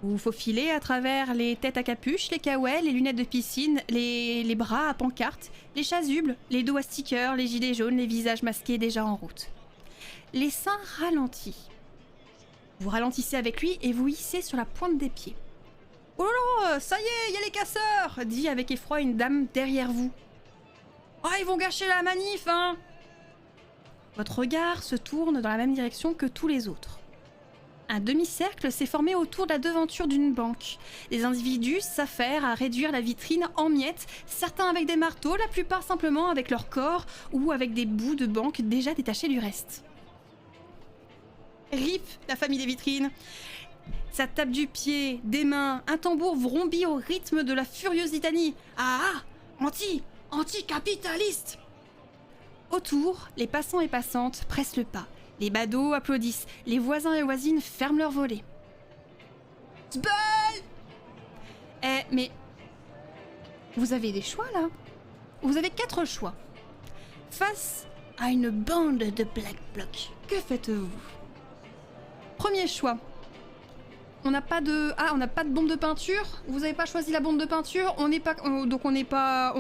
Vous faufilez à travers les têtes à capuche, les caouets, les lunettes de piscine, les bras à pancarte, les chasubles, les dos à stickers, les gilets jaunes, les visages masqués déjà en route. L'essaim ralentit. Vous ralentissez avec lui et vous hissez sur la pointe des pieds. Oh là là, ça y est, il y a les casseurs, dit avec effroi une dame derrière vous. Oh, ils vont gâcher la manif, hein. Votre regard se tourne dans la même direction que tous les autres. Un demi-cercle s'est formé autour de la devanture d'une banque. Des individus s'affairent à réduire la vitrine en miettes, certains avec des marteaux, la plupart simplement avec leur corps ou avec des bouts de banque déjà détachés du reste. RIP, la famille des vitrines. Ça tape du pied, des mains, un tambour vrombit au rythme de la furieuse litanie. Ah, anti-capitaliste. Autour, les passants et passantes pressent le pas. Les badauds applaudissent, les voisins et voisines ferment leurs volets. Sbel! Mais... Vous avez des choix, là? Vous avez 4 choix. Face à une bande de Black Bloc, que faites-vous? Premier choix. On n'a pas de... Ah, on n'a pas de bombe de peinture. Vous avez pas choisi la bombe de peinture. On n'est pas... donc on n'est pas...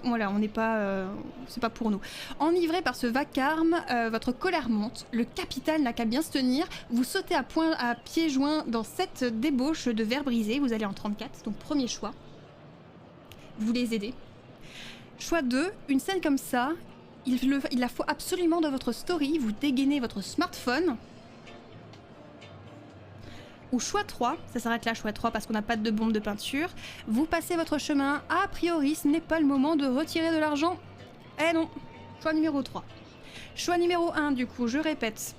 voilà, on n'est pas... c'est pas pour nous. Enivré par ce vacarme, votre colère monte. Le capital n'a qu'à bien se tenir. Vous sautez à pieds joints dans cette débauche de verre brisé. Vous allez en 34. Donc premier choix. Vous les aidez. Choix 2. Une scène comme ça, il la faut absolument dans votre story. Vous dégainez votre smartphone. Ou choix 3, ça s'arrête là, choix 3 parce qu'on n'a pas de bombe de peinture. Vous passez votre chemin, a priori ce n'est pas le moment de retirer de l'argent. Eh non, choix numéro 3. Choix numéro 1 du coup, je répète.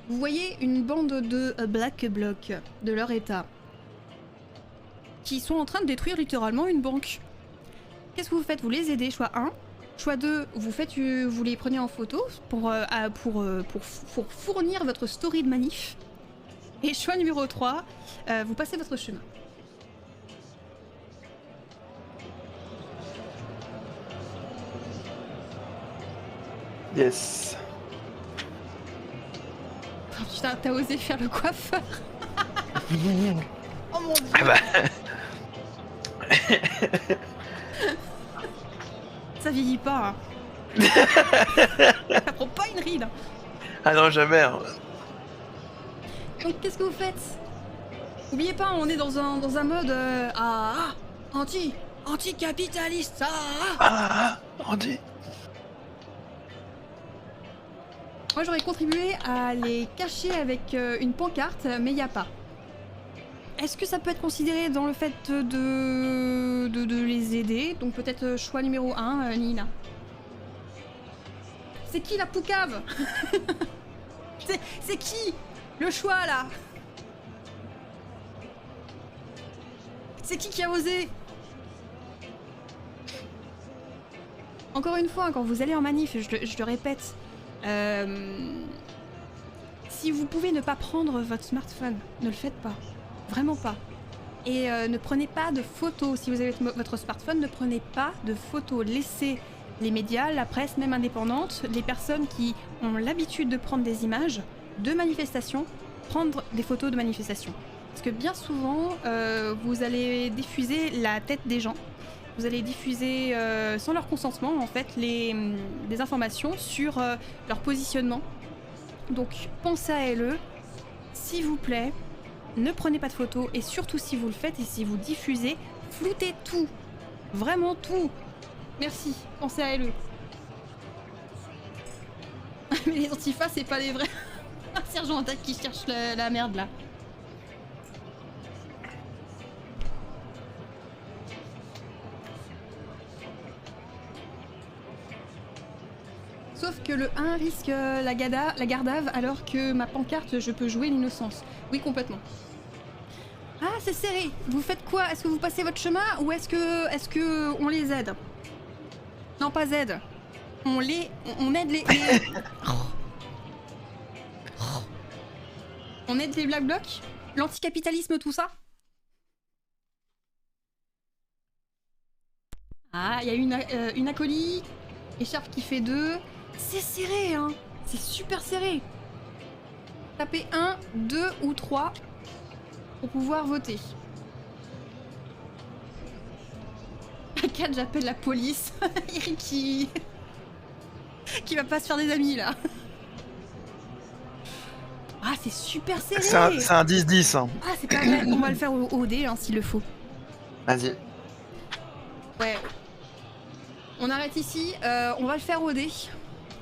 Vous voyez une bande de Black Bloc de leur état qui sont en train de détruire littéralement une banque. Qu'est-ce que vous faites? Vous les aidez, choix 1. Choix 2, vous les prenez en photo pour fournir votre story de manif. Et choix numéro 3, vous passez votre chemin. Yes. Oh putain, t'as osé faire le coiffeur. Oh mon dieu. Ah bah. Ça vieillit pas. Hein. Ça prend pas une ride. Ah non, jamais. Hein. Donc qu'est-ce que vous faites? N'oubliez pas, on est dans un mode anti-capitaliste. Andy. Moi j'aurais contribué à les cacher avec une pancarte, mais il n'y a pas. Est-ce que ça peut être considéré dans le fait de les aider? Donc peut-être choix numéro 1, Nina. C'est qui la poucave? C'est qui le choix là? C'est qui a osé? Encore une fois, quand vous allez en manif, je le répète, si vous pouvez ne pas prendre votre smartphone, ne le faites pas. Vraiment pas. Et ne prenez pas de photos. Si vous avez votre smartphone, ne prenez pas de photos. Laissez les médias, la presse, même indépendante, les personnes qui ont l'habitude de prendre des images de manifestations, prendre des photos de manifestations. Parce que bien souvent, vous allez diffuser la tête des gens. Vous allez diffuser, sans leur consentement, en fait, des informations sur leur positionnement. Donc, pensez à eux. S'il vous plaît, ne prenez pas de photos. Et surtout, si vous le faites et si vous diffusez, floutez tout. Vraiment tout. Merci. Pensez à eux. Mais les antifas, c'est pas les vrais. Sergent Attaque qui cherche la merde, là. Sauf que le 1 risque la gardave alors que ma pancarte, je peux jouer l'innocence. Oui, complètement. Ah, c'est serré. Vous faites quoi? Est-ce que vous passez votre chemin ou est-ce que on les aide? Non, pas aide. On aide les... On aide les Black Blocs? L'anticapitalisme, tout ça? Ah, il y a une acolyte. Écharpe qui fait 2. C'est serré, hein. C'est super serré. Tapez 1, 2 ou 3 pour pouvoir voter. À 4, j'appelle la police. Eric qui va pas se faire des amis, là. Ah, c'est super serré. C'est un 10-10. Hein. Ah, c'est pas vrai. On va le faire au dé, hein, s'il le faut. Vas-y. Ouais. On arrête ici. On va le faire au dé.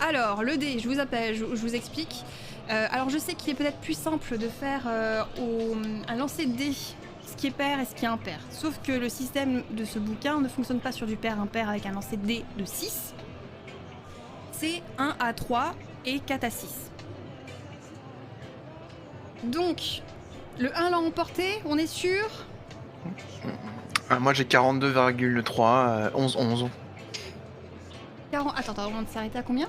Alors, le dé, je vous explique. Alors, je sais qu'il est peut-être plus simple de faire un lancer de dé, ce qui est pair et ce qui est impair. Sauf que le système de ce bouquin ne fonctionne pas sur du pair-impair avec un lancer de dé de 6. C'est 1 à 3 et 4 à 6. Donc, le 1 l'a emporté, on est sûr? Moi j'ai 42,3, 11. Attends, on s'est arrêté à combien?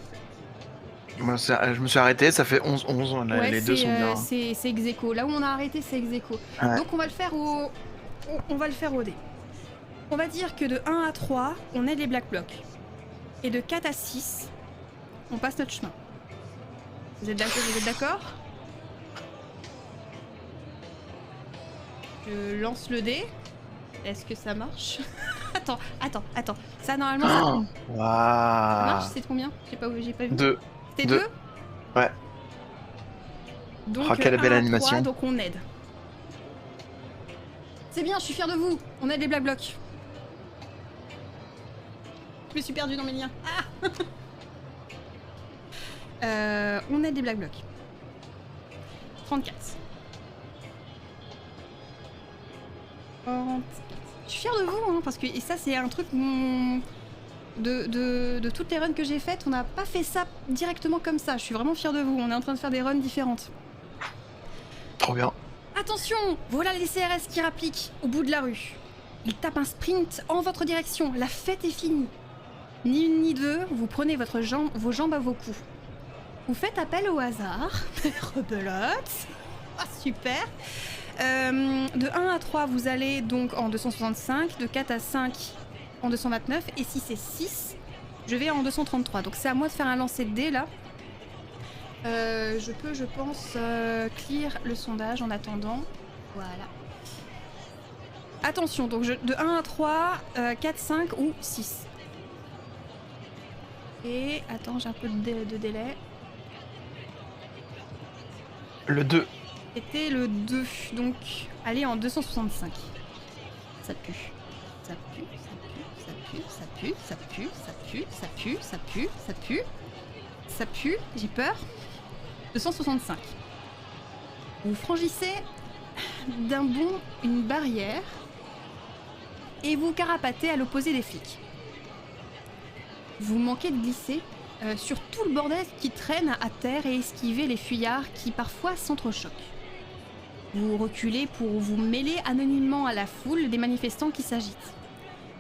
Moi, je me suis arrêté, ça fait 11-11. Ouais, les deux sont bien. c'est ex aequo. Là où on a arrêté, c'est ex aequo. Ouais. Donc on va le faire au dé. On va dire que de 1 à 3, on aide les Black Blocs. Et de 4 à 6, on passe notre chemin. Vous êtes d'accord? Je lance le dé. Est-ce que ça marche? Attends. Ça, normalement, ça Oh, ça waouh. marche? C'est combien? J'ai pas vu. 2. C'était Deux. 2? Ouais. Donc, Oh, quelle belle 1 à animation. 3, donc on aide. C'est bien, je suis fière de vous. On aide les Black Blocs. Je me suis perdue dans mes liens. On aide les Black Blocs. 34. 34. Je suis fière de vous, hein, parce que et ça c'est un truc de toutes les runs que j'ai faites, on n'a pas fait ça directement comme ça. Je suis vraiment fière de vous. On est en train de faire des runs différentes. Trop bien. Attention, voilà les CRS qui rappliquent au bout de la rue. Ils tapent un sprint en votre direction. La fête est finie. Ni une ni deux, vous prenez vos jambes à vos coups. Vous faites appel au hasard. Rebelote. Ah, super. De 1 à 3, vous allez donc en 265. De 4 à 5, en 229. Et si c'est 6, je vais en 233. Donc c'est à moi de faire un lancer de dés là. Je peux, je pense, clear le sondage en attendant. Voilà. Attention, donc de 1 à 3, 4, 5 ou 6. Et attends, j'ai un peu de délai. Le 2. C'était le 2, donc allez en 265. Ça pue. Ça pue, ça pue, ça pue, ça pue, ça pue, ça pue, ça pue, ça pue. Ça pue, j'ai peur. 265. Vous franchissez d'un bond une barrière et vous carapatez à l'opposé des flics. Vous manquez de glisser sur tout le bordel qui traîne à terre et esquiver les fuyards qui parfois s'entrechoquent. Vous reculez pour vous mêler anonymement à la foule des manifestants qui s'agitent.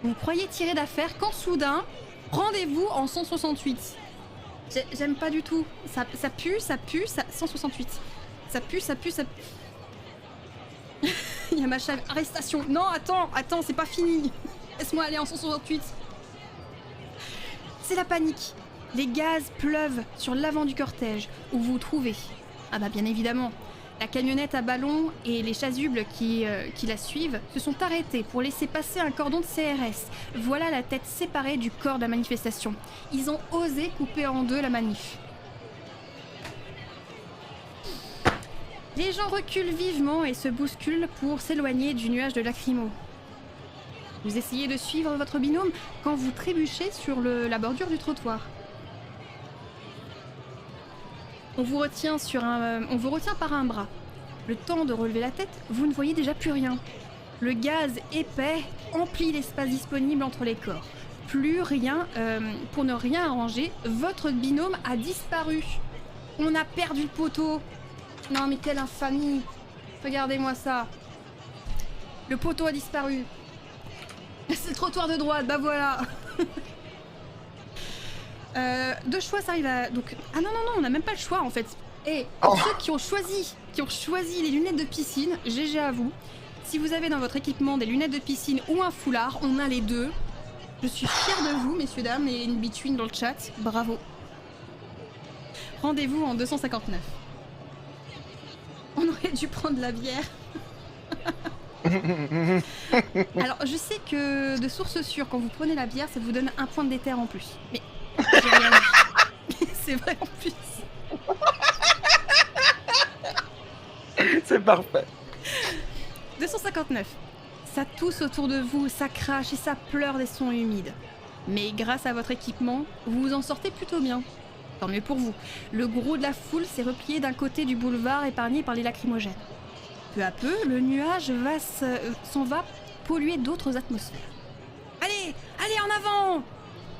Vous croyez tirer d'affaire quand soudain, rendez-vous en 168. J'aime pas du tout. Ça pue, 168. Ça pue. Il y a ma chave. Arrestation. Non, attends, c'est pas fini. Laisse-moi aller en 168. C'est la panique. Les gaz pleuvent sur l'avant du cortège où vous vous trouvez. Ah bah bien évidemment. La camionnette à ballon et les chasubles qui la suivent se sont arrêtés pour laisser passer un cordon de CRS. Voilà la tête séparée du corps de la manifestation. Ils ont osé couper en deux la manif. Les gens reculent vivement et se bousculent pour s'éloigner du nuage de lacrymo. Vous essayez de suivre votre binôme quand vous trébuchez sur la bordure du trottoir. On vous retient par un bras. Le temps de relever la tête, vous ne voyez déjà plus rien. Le gaz épais emplit l'espace disponible entre les corps. Plus rien, pour ne rien arranger, votre binôme a disparu. On a perdu le poteau. Non mais quelle infamie. Regardez-moi ça. Le poteau a disparu. C'est le trottoir de droite, bah voilà. Deux choix, ça arrive à... Donc... Ah non, on n'a même pas le choix en fait. Et pour ceux qui ont choisi les lunettes de piscine, GG à vous. Si vous avez dans votre équipement des lunettes de piscine ou un foulard, on a les deux. Je suis fière de vous, messieurs, dames, et une between dans le chat. Bravo. Rendez-vous en 259. On aurait dû prendre la bière. Alors, je sais que de source sûre, quand vous prenez la bière, ça vous donne un point de déter en plus. Mais j'ai rien dit. C'est vrai en plus. C'est parfait. 259. Ça tousse autour de vous, ça crache et ça pleure des sons humides. Mais grâce à votre équipement, vous vous en sortez plutôt bien. Tant mieux pour vous. Le gros de la foule s'est replié d'un côté du boulevard épargné par les lacrymogènes. Peu à peu, le nuage s'en va polluer d'autres atmosphères. Allez, allez en avant!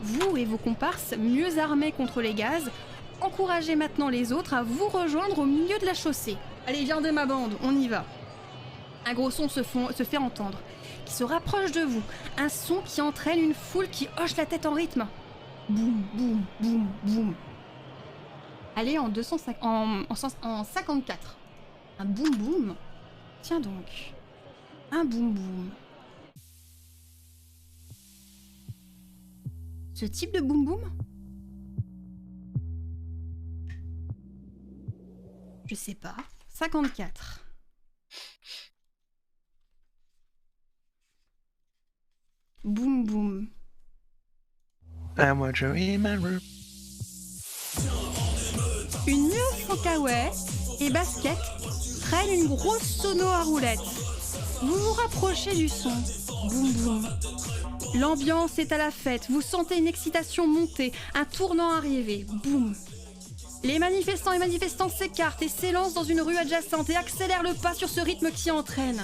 Vous et vos comparses, mieux armés contre les gaz, encouragez maintenant les autres à vous rejoindre au milieu de la chaussée. Allez, viendez ma bande, on y va. Un gros son se fait entendre, qui se rapproche de vous. Un son qui entraîne une foule qui hoche la tête en rythme. Boum, boum, boum, boum. Allez, en 54. Un boum, boum. Tiens donc. Un boum, boum. Ce type de boum, boum ? Je sais pas. 54. Boum boum. I want you in my room. Une meuf en kawaii et basket traîne une grosse sono à roulettes. Vous vous rapprochez du son. Boum boum. L'ambiance est à la fête. Vous sentez une excitation monter, un tournant arriver. Boum. Les manifestants et manifestantes s'écartent et s'élancent dans une rue adjacente et accélèrent le pas sur ce rythme qui entraîne.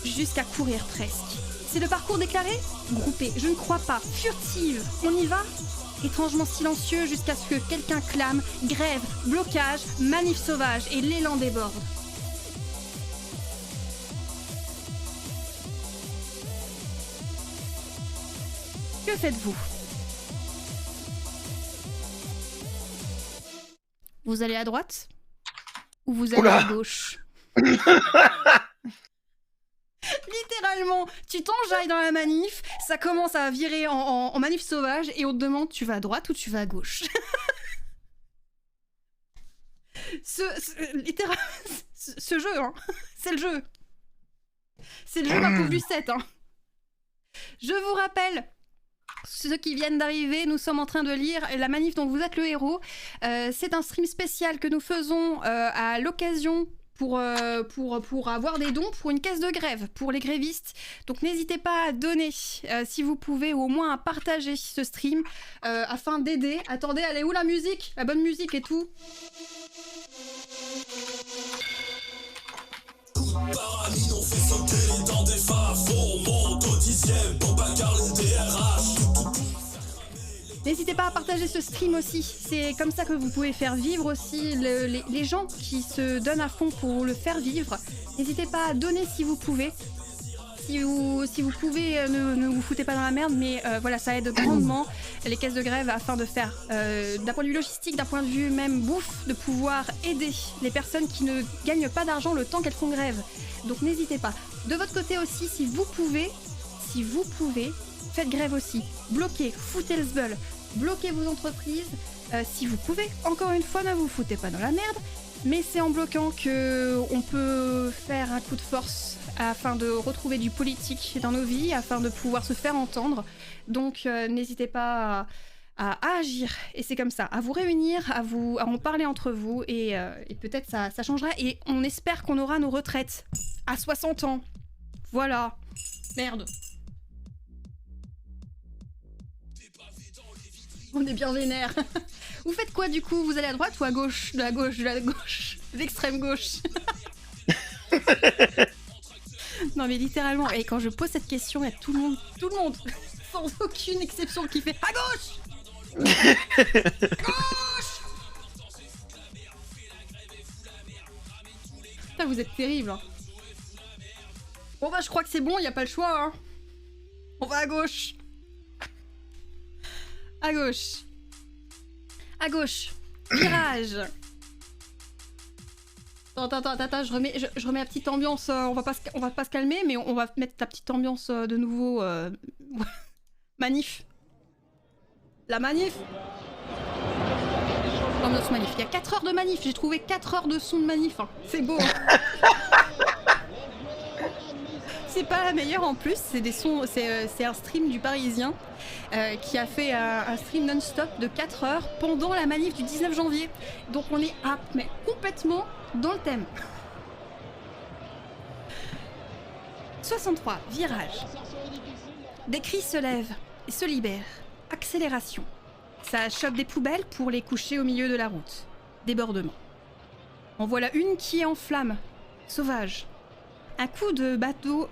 Jusqu'à courir presque. C'est le parcours déclaré ? Groupé, je ne crois pas. Furtive, on y va ? Étrangement silencieux jusqu'à ce que quelqu'un clame « Grève, blocage, manif sauvage » et l'élan déborde. Que faites-vous ? Vous allez à droite ? Ou vous allez à gauche ? Littéralement, tu t'enjailles dans la manif, ça commence à virer en manif sauvage et on te demande tu vas à droite ou tu vas à gauche. Littéralement, ce jeu, hein, c'est le jeu. C'est le jeu d'un pauvre Lucette. Hein. Je vous rappelle, ceux qui viennent d'arriver, nous sommes en train de lire la manif dont vous êtes le héros. C'est un stream spécial que nous faisons à l'occasion pour avoir des dons pour une caisse de grève, pour les grévistes. Donc n'hésitez pas à donner, si vous pouvez, ou au moins à partager ce stream, afin d'aider. Attendez, elle est où la musique ? La bonne musique et tout. Paramine, on fait sauter les dents des faves, on monte au 10e pour bagarre les DRH. N'hésitez pas à partager ce stream aussi, c'est comme ça que vous pouvez faire vivre aussi les gens qui se donnent à fond pour le faire vivre. N'hésitez pas à donner si vous pouvez. Si vous pouvez, ne vous foutez pas dans la merde, mais voilà, ça aide grandement les caisses de grève afin de faire, d'un point de vue logistique, d'un point de vue même bouffe, de pouvoir aider les personnes qui ne gagnent pas d'argent le temps qu'elles font grève. Donc n'hésitez pas. De votre côté aussi, si vous pouvez, faites grève aussi. Bloquez, foutez le zbeul. Bloquez vos entreprises, si vous pouvez. Encore une fois, ne vous foutez pas dans la merde, mais c'est en bloquant qu'on peut faire un coup de force afin de retrouver du politique dans nos vies, afin de pouvoir se faire entendre. Donc n'hésitez pas à agir, et c'est comme ça, à vous réunir, à en parler entre vous, et peut-être ça changera, et on espère qu'on aura nos retraites à 60 ans. Voilà. Merde. On est bien vénère. Vous faites quoi du coup ? Vous allez à droite ou à gauche ? De la gauche, de l'extrême gauche. Non mais littéralement, et quand je pose cette question, il y a tout le monde, sans aucune exception, qui fait à gauche. Gauche. Putain, vous êtes terrible. Hein. Bon bah je crois que c'est bon, il n'y a pas le choix. Hein. On va à gauche. À gauche. À gauche. Virage. Attends, je remets la petite ambiance. On va pas se calmer, mais on va mettre la petite ambiance de nouveau. Manif. La manif. Ambiance manif. Il y a 4 heures de manif. J'ai trouvé 4 heures de son de manif. Hein. C'est beau. Hein. c'est pas la meilleure en plus, c'est des sons, c'est un stream du Parisien qui a fait un stream non-stop de 4 heures pendant la manif du 19 janvier. Donc on est mais complètement dans le thème. 63, virage. Des cris se lèvent et se libèrent. Accélération. Ça chope des poubelles pour les coucher au milieu de la route. Débordement. En voilà une qui est en flammes. Sauvage. Un couple de badauds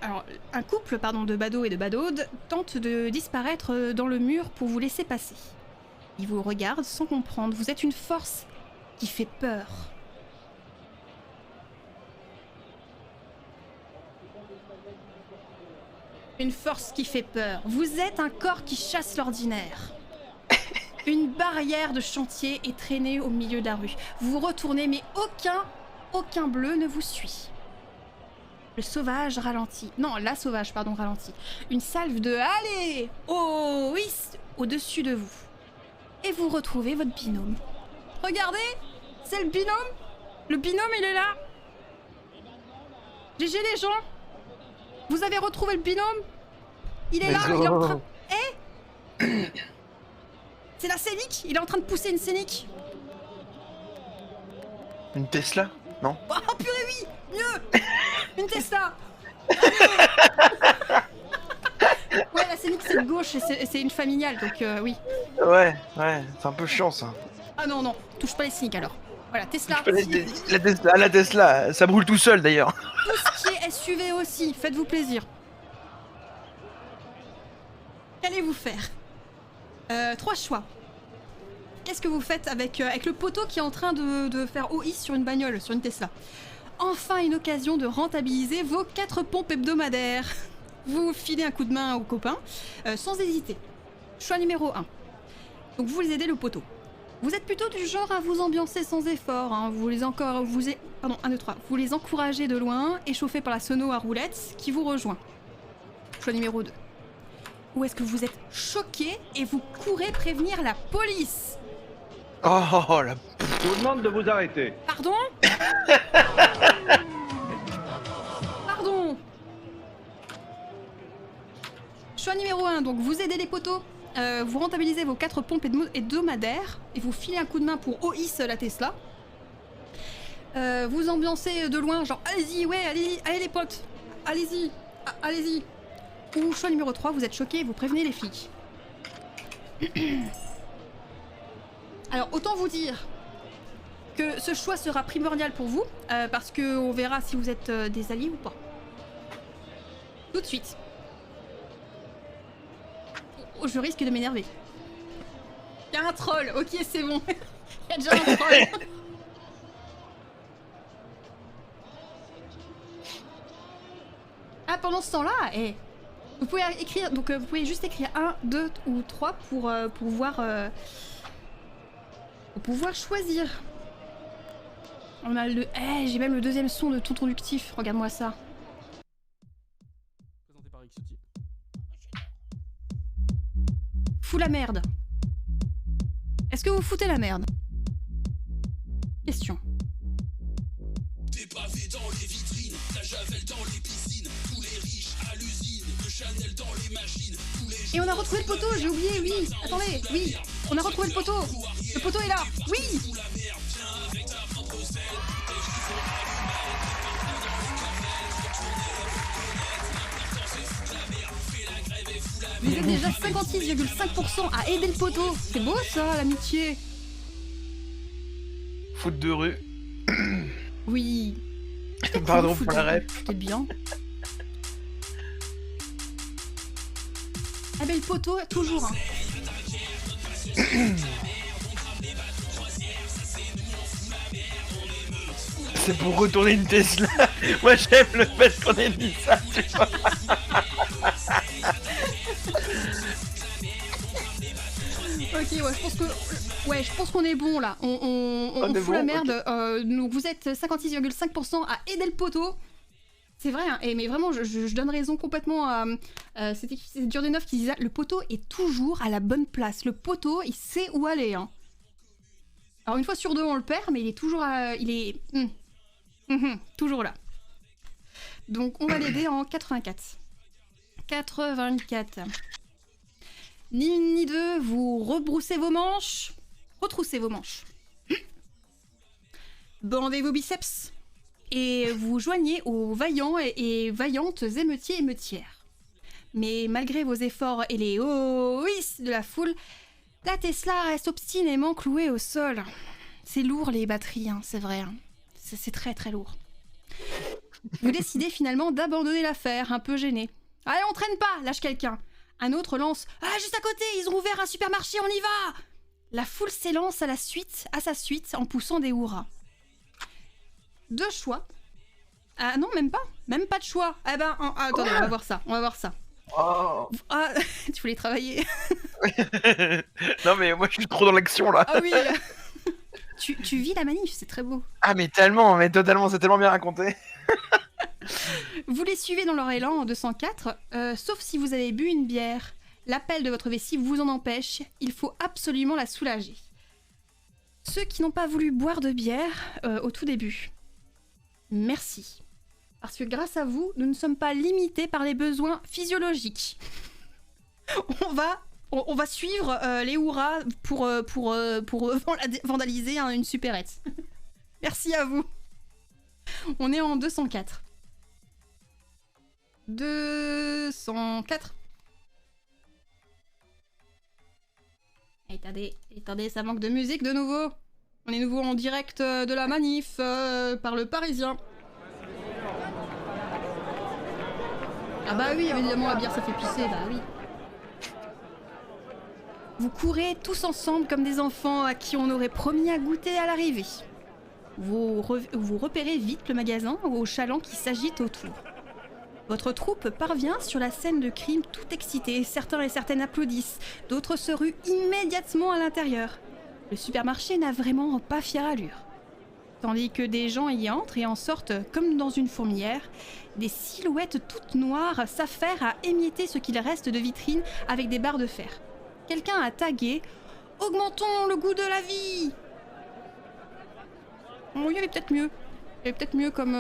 de badauds et de badaudes tente de disparaître dans le mur pour vous laisser passer. Ils vous regardent sans comprendre. Vous êtes une force qui fait peur. Une force qui fait peur. Vous êtes un corps qui chasse l'ordinaire. Une barrière de chantier est traînée au milieu de la rue. Vous vous retournez, mais aucun bleu ne vous suit. Le sauvage ralentit. Non, la sauvage, pardon, ralentit. Une salve de « Allez !» Oh oui, au-dessus de vous. Et vous retrouvez votre binôme. Regardez, c'est le binôme. Le binôme, il est là. GG les gens. Vous avez retrouvé le binôme? Il est là, il est en train... Eh c'est la Scénic. Il est en train de pousser une Scénic. Une Tesla? Non? Oh purée oui. Mieux. Une Tesla. Ouais, la Scénic c'est de gauche et c'est une familiale, donc oui. Ouais, c'est un peu chiant ça. Ah non, touche pas les Scénic alors. Voilà, Tesla. La Tesla, ça brûle tout seul d'ailleurs. Tout ce qui est SUV aussi, faites-vous plaisir. Qu'allez-vous faire? 3 choix. Qu'est-ce que vous faites avec le poteau qui est en train de faire OI sur une bagnole, sur une Tesla? Enfin une occasion de rentabiliser vos 4 pompes hebdomadaires. Vous filez un coup de main aux copains, sans hésiter. Choix numéro 1. Donc vous les aidez le poteau. Vous êtes plutôt du genre à vous ambiancer sans effort, hein. Vous les encouragez de loin, échauffés par la sono à roulettes qui vous rejoint. Choix numéro 2. Ou est-ce que vous êtes choqué et vous courez prévenir la police? Oh la... Je vous demande de vous arrêter. Pardon? Pardon. Choix numéro 1, donc vous aidez les poteaux. Vous rentabilisez vos 4 pompes hebdomadaires et vous filez un coup de main pour OIS la Tesla. Vous ambiancez de loin, genre allez-y, ouais, allez les potes, allez-y, allez-y. Ou choix numéro 3, vous êtes choqués et vous prévenez les flics. Alors autant vous dire que ce choix sera primordial pour vous, parce qu'on verra si vous êtes des alliés ou pas. Tout de suite. Oh, je risque de m'énerver. Il y a un troll, ok c'est bon. Il y a déjà un troll. Ah pendant ce temps-là, vous pouvez écrire, donc vous pouvez juste écrire 1, 2 ou 3 pour pouvoir choisir. On a le... j'ai même le deuxième son de ton conductif, regarde-moi ça. Présenté par Xoti. Fous la merde. Est-ce que vous foutez la merde? Question. Des pavés dans les vitrines, la javel dans les piscines, tous les riches à l'usine, de Chanel dans les machines, tous les... Et on a retrouvé le poteau, j'ai oublié, oui. Attendez, oui. On a retrouvé le poteau. Le poteau est là, oui. Vous êtes déjà 56,5% à aider le poteau. C'est beau ça, l'amitié. Foot de rue. Oui. Pardon pour la rêve. C'était bien. Ah ben le poteau, toujours. Hein. C'est pour retourner une Tesla. Moi j'aime le fait qu'on ait dit ça, tu vois. Ok, ouais, je pense qu'on est bon là. On fout la merde. Okay. Donc vous êtes 56,5% à aider le poteau. C'est vrai, hein, mais vraiment, je donne raison complètement à... C'était Dur9 qui disait, le poteau est toujours à la bonne place. Le poteau, il sait où aller. Hein. Alors une fois sur deux, on le perd, mais il est toujours... toujours là. Donc on va l'aider en 84. 84. Ni une ni deux, vous rebroussez vos manches. Retroussez vos manches. Bandez vos biceps. Et vous joignez aux vaillants et vaillantes émeutiers et émeutières. Mais malgré vos efforts et les oui de la foule, la Tesla reste obstinément clouée au sol. C'est lourd les batteries, hein, c'est vrai. Hein. C'est très très lourd. Vous décidez finalement d'abandonner l'affaire, un peu gêné. Allez, on traîne pas, lâche quelqu'un. Un autre lance. Ah, juste à côté, ils ont ouvert un supermarché, on y va! La foule s'élance à sa suite en poussant des hurrahs. Deux choix. Ah non, même pas de choix. Ah ben, attendez, on va voir ça. Oh. Ah, tu voulais travailler. Non mais moi je suis trop dans l'action là. Ah oui. Tu vis la manif, c'est très beau. Ah mais tellement, mais totalement, c'est tellement bien raconté. Vous les suivez dans leur élan en 204, sauf si vous avez bu une bière. L'appel de votre vessie vous en empêche, il faut absolument la soulager. Ceux qui n'ont pas voulu boire de bière au tout début, merci. Parce que grâce à vous, nous ne sommes pas limités par les besoins physiologiques. On va suivre les hurrahs pour vandaliser une supérette. Merci à vous. On est en 204. 204. Attendez, ça manque de musique de nouveau. On est nouveau en direct de la manif par le Parisien. Ah bah oui, évidemment, la bière ça fait pisser, bah oui. Vous courez tous ensemble comme des enfants à qui on aurait promis à goûter à l'arrivée. Vous repérez vite le magasin aux chalands qui s'agitent autour. Votre troupe parvient sur la scène de crime tout excitée. Certains et certaines applaudissent, d'autres se ruent immédiatement à l'intérieur. Le supermarché n'a vraiment pas fière allure. Tandis que des gens y entrent et en sortent comme dans une fourmilière, des silhouettes toutes noires s'affairent à émietter ce qu'il reste de vitrine avec des barres de fer. Quelqu'un a tagué « Augmentons le goût de la vie !» Oh, il y avait peut-être mieux. Il y avait peut-être mieux comme,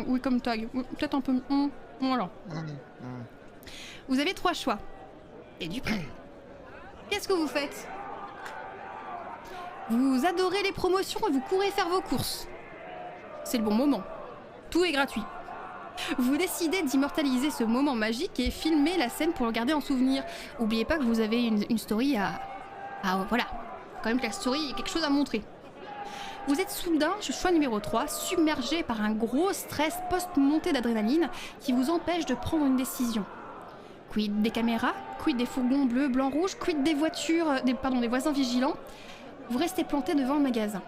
oui, comme tag. Peut-être un peu... voilà. Vous avez 3 choix. Et du prêt. Qu'est-ce que vous faites ? Vous adorez les promotions et vous courez faire vos courses. C'est le bon moment. Tout est gratuit. Vous décidez d'immortaliser ce moment magique et filmer la scène pour le garder en souvenir. Oubliez pas que vous avez une story à voilà. Quand même que la story est quelque chose à montrer. Vous êtes soudain, choix numéro 3, submergé par un gros stress post-montée d'adrénaline qui vous empêche de prendre une décision. Quid des caméras ? Quid des fourgons bleus, blancs, rouges ? Quid des voitures, des voisins vigilants ? Vous restez planté devant le magasin.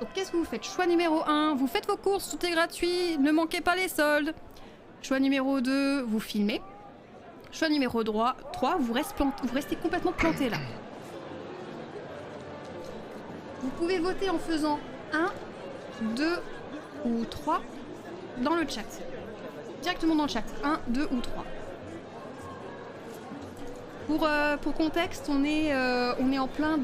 Donc qu'est-ce que vous faites ? Choix numéro 1, vous faites vos courses, tout est gratuit, ne manquez pas les soldes. Choix numéro 2, vous filmez. Choix numéro 3, vous restez complètement planté là. Vous pouvez voter en faisant 1, 2 ou 3 dans le chat. Directement dans le chat. 1, 2 ou 3. Pour contexte, on est en plein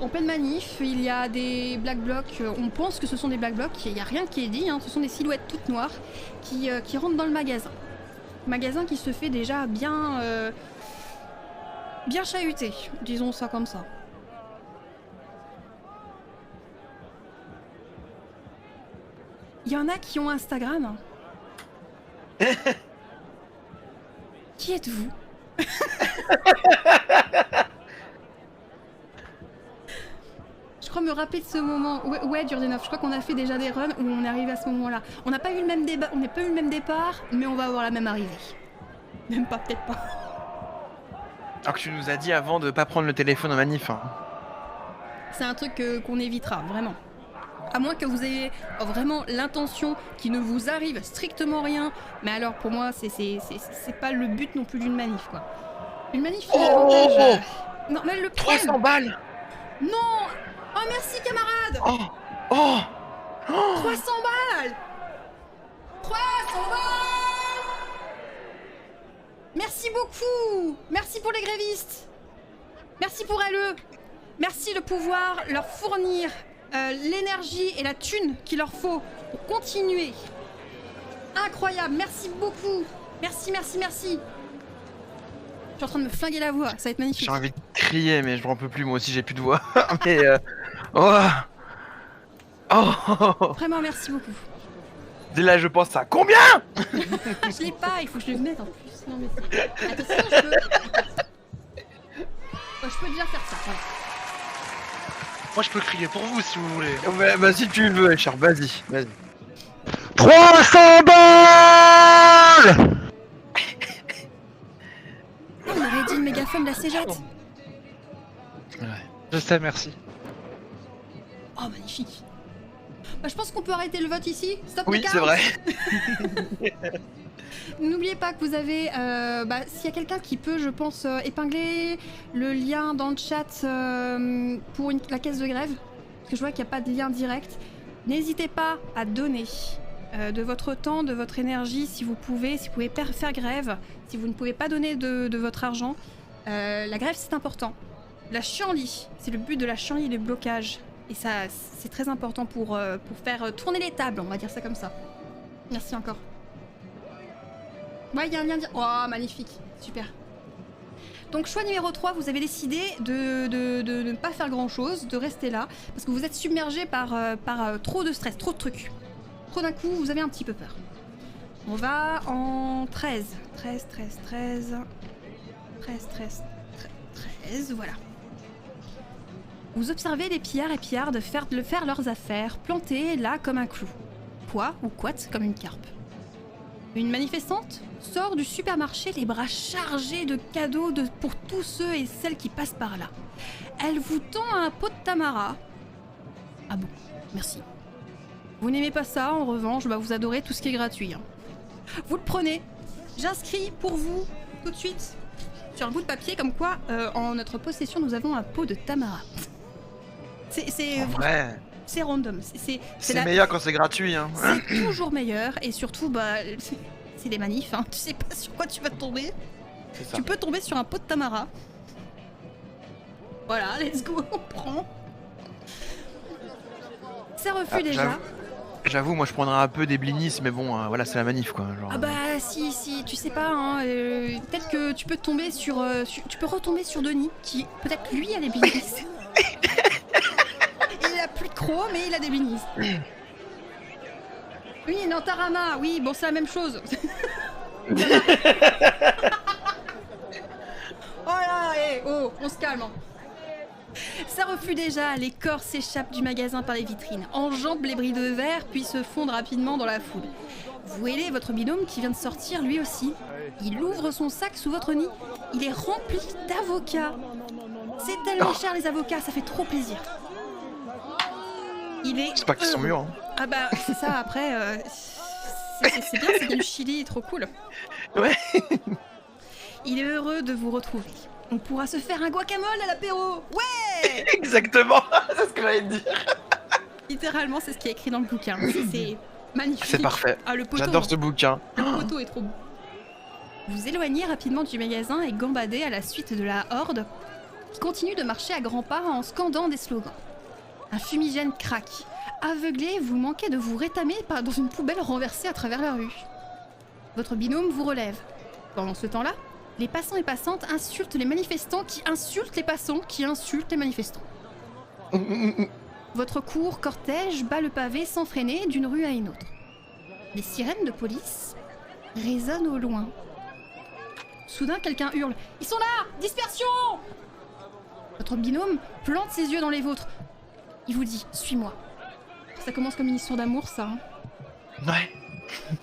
en pleine manif. Il y a des black blocs. On pense que ce sont des black blocs. Il n'y a rien qui est dit. Hein, ce sont des silhouettes toutes noires qui rentrent dans le magasin. Magasin qui se fait déjà bien chahuté. Disons ça comme ça. Il y en a qui ont Instagram. Qui êtes-vous? Je crois me rappeler de ce moment. Ouais, Durdenov, je crois qu'on a fait déjà des runs où on est arrivé à ce moment-là. On n'a pas eu le même débat, on n'a pas eu le même départ, mais on va avoir la même arrivée. Même pas, peut-être pas. Alors que tu nous as dit avant de pas prendre le téléphone en manif. Hein. C'est un truc qu'on évitera, vraiment. À moins que vous ayez vraiment l'intention qu'il ne vous arrive strictement rien. Mais alors, pour moi, c'est pas le but non plus d'une manif, quoi. Une manif, il y a l'avantage... Non, mais le problème... 300 balles. Non. Oh, merci, camarade. 300 balles. 300 balles. Merci beaucoup. Merci pour les grévistes. Merci pour LE. Merci de pouvoir leur fournir... l'énergie et la thune qu'il leur faut pour continuer Incroyable, merci beaucoup. Merci, merci, merci. Je suis en train de me flinguer la voix, ça va être magnifique. J'ai envie de crier, mais je m'en peux plus. Moi aussi, j'ai plus de voix. Mais oh. Oh. Vraiment, merci beaucoup. Dès là, je pense à combien? Je l'ai pas, il faut que je le mette en plus. Non, mais c'est... Attends, sinon je peux... je peux déjà faire ça, voilà. Moi je peux crier pour vous si vous voulez. Bah si tu le veux, Richard, vas-y, vas-y. 300 balles. Oh, on aurait dit le mégaphone de la Cégette. Ouais. Je sais, merci. Oh, magnifique. Bah, je pense qu'on peut arrêter le vote ici. Stop Oui, les c'est vrai. N'oubliez pas que vous avez, s'il y a quelqu'un qui peut, je pense, épingler le lien dans le chat pour la caisse de grève, parce que je vois qu'il n'y a pas de lien direct. N'hésitez pas à donner de votre temps, de votre énergie, si vous pouvez faire grève, si vous ne pouvez pas donner de votre argent. La grève, c'est important. La chienlit, c'est le but de la chienlit, le blocage. Et ça, c'est très important pour faire tourner les tables, on va dire ça comme ça. Merci encore. Ouais, il y a un lien direct. Oh, magnifique. Super. Donc, choix numéro 3, vous avez décidé de ne pas faire grand-chose, de rester là, parce que vous êtes submergé par trop de stress, trop de trucs. Trop d'un coup, vous avez un petit peu peur. On va en 13. 13, 13, 13. 13, 13, 13, voilà. Vous observez les pillards et pillardes faire leurs affaires, plantés là comme un clou. Poids ou couette comme une carpe. Une manifestante sort du supermarché les bras chargés de cadeaux pour tous ceux et celles qui passent par là. Elle vous tend un pot de Tamara. Ah bon, merci. Vous n'aimez pas ça, en revanche, vous adorez tout ce qui est gratuit. Hein. Vous le prenez. J'inscris pour vous, tout de suite, sur un bout de papier, comme quoi, en notre possession, nous avons un pot de Tamara. C'est vrai. C'est random. C'est meilleur quand c'est gratuit. Hein. C'est toujours meilleur, et surtout, c'est des manifs, hein. Tu sais pas sur quoi tu vas tomber. Tu peux tomber sur un pot de Tamara. Voilà, let's go, on prend. Ça refuse déjà. J'avoue, moi je prendrais un peu des blinis, mais bon, voilà, c'est la manif quoi. Genre, ah bah si, tu sais pas, hein, peut-être que tu peux tomber tu peux retomber sur Denis, qui peut-être lui a des blinis. Il a plus de crocs, mais il a des blinis. Oui, Nantarama, oui, bon c'est la même chose. Oh là, oh, on se calme. Ça refuse déjà, les corps s'échappent du magasin par les vitrines, enjambent les bris de verre, puis se fondent rapidement dans la foule. Vous voyez votre binôme qui vient de sortir lui aussi. Il ouvre son sac sous votre nid. Il est rempli d'avocats. C'est tellement cher les avocats, ça fait trop plaisir. Il est... C'est pas qu'ils sont mûrs. Hein. Ah bah c'est ça, après, c'est bien, c'est du chili, trop cool. Ouais. Il est heureux de vous retrouver. On pourra se faire un guacamole à l'apéro. Ouais. Exactement, c'est ce que j'allais te dire. Littéralement, c'est ce qui est écrit dans le bouquin. C'est magnifique. C'est parfait. Ah, le poteau, j'adore ce bouquin. Le poteau est trop beau. Vous éloignez rapidement du magasin et gambadez à la suite de la horde qui continue de marcher à grands pas en scandant des slogans. Un fumigène craque. Aveuglé, vous manquez de vous rétamer dans une poubelle renversée à travers la rue. Votre binôme vous relève. Pendant ce temps-là, les passants et passantes insultent les manifestants qui insultent les passants qui insultent les manifestants. Votre court cortège bat le pavé sans freiner d'une rue à une autre. Les sirènes de police résonnent au loin. Soudain, quelqu'un hurle « Ils sont là! Dispersion !» Votre binôme plante ses yeux dans les vôtres. Il vous dit « Suis-moi ». Ça commence comme une histoire d'amour, ça. Hein. Ouais.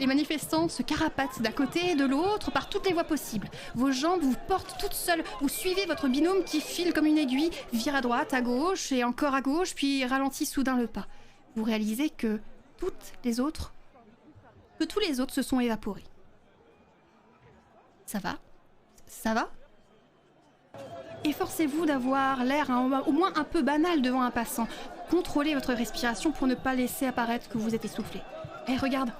Les manifestants se carapatent d'un côté et de l'autre par toutes les voies possibles. Vos jambes vous portent toutes seules. Vous suivez votre binôme qui file comme une aiguille, vire à droite, à gauche et encore à gauche, puis ralentit soudain le pas. Vous réalisez que tous les autres se sont évaporés. Ça va ? Ça va ? Efforcez-vous d'avoir l'air au moins un peu banal devant un passant. Contrôlez votre respiration pour ne pas laisser apparaître que vous êtes essoufflé. Hé, regarde !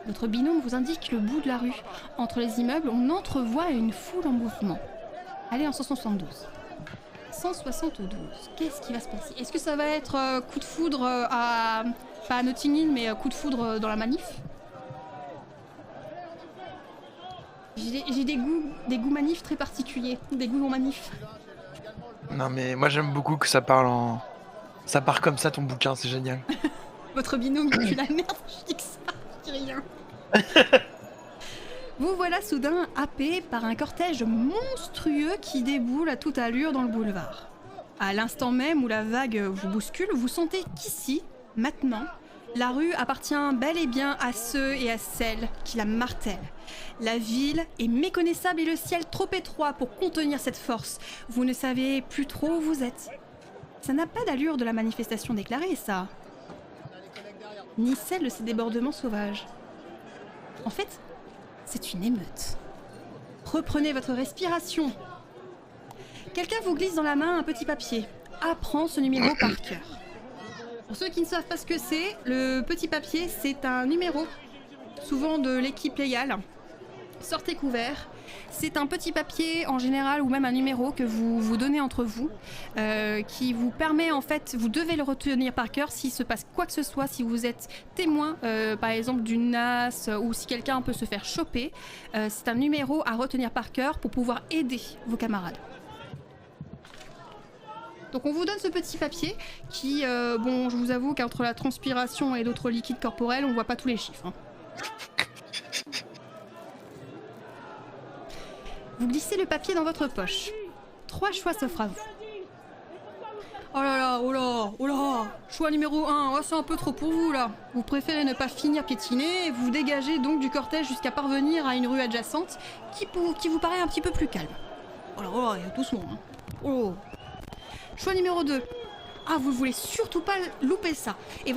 Votre binôme vous indique le bout de la rue. Entre les immeubles, on entrevoit une foule en mouvement. Allez, en 172. 172. Qu'est-ce qui va se passer ? Est-ce que ça va être coup de foudre pas à Notting Hill, mais coup de foudre dans la manif ? J'ai des goûts manifs très particuliers, des goûts en manif. Non mais moi j'aime beaucoup que ça parle en... Ça part comme ça ton bouquin, c'est génial. Votre binôme pue la merde, je dis que ça, je dis rien. Vous voilà soudain happé par un cortège monstrueux qui déboule à toute allure dans le boulevard. À l'instant même où la vague vous bouscule, vous sentez qu'ici, maintenant, la rue appartient bel et bien à ceux et à celles qui la martèlent. La ville est méconnaissable et le ciel trop étroit pour contenir cette force. Vous ne savez plus trop où vous êtes. Ça n'a pas d'allure de la manifestation déclarée, ça. Ni celle de ces débordements sauvages. En fait, c'est une émeute. Reprenez votre respiration. Quelqu'un vous glisse dans la main un petit papier. Apprends ce numéro par cœur. Pour ceux qui ne savent pas ce que c'est, le petit papier, c'est un numéro, souvent de l'équipe légale. Sortez couvert. C'est un petit papier en général ou même un numéro que vous vous donnez entre vous qui vous permet en fait, vous devez le retenir par cœur s'il se passe quoi que ce soit, si vous êtes témoin par exemple d'une nasse ou si quelqu'un peut se faire choper. C'est un numéro à retenir par cœur pour pouvoir aider vos camarades. Donc on vous donne ce petit papier qui, bon je vous avoue qu'entre la transpiration et d'autres liquides corporels, on voit pas tous les chiffres. Hein. Vous glissez le papier dans votre poche. 3 choix s'offrent à vous. Oh là là, oh là, oh là. Choix numéro 1, oh, c'est un peu trop pour vous là. Vous préférez ne pas finir piétiner et vous dégagez donc du cortège jusqu'à parvenir à une rue adjacente qui vous paraît un petit peu plus calme. Oh là, il y a doucement. Hein. Oh. Choix numéro 2. Ah, vous voulez surtout pas louper ça. Mais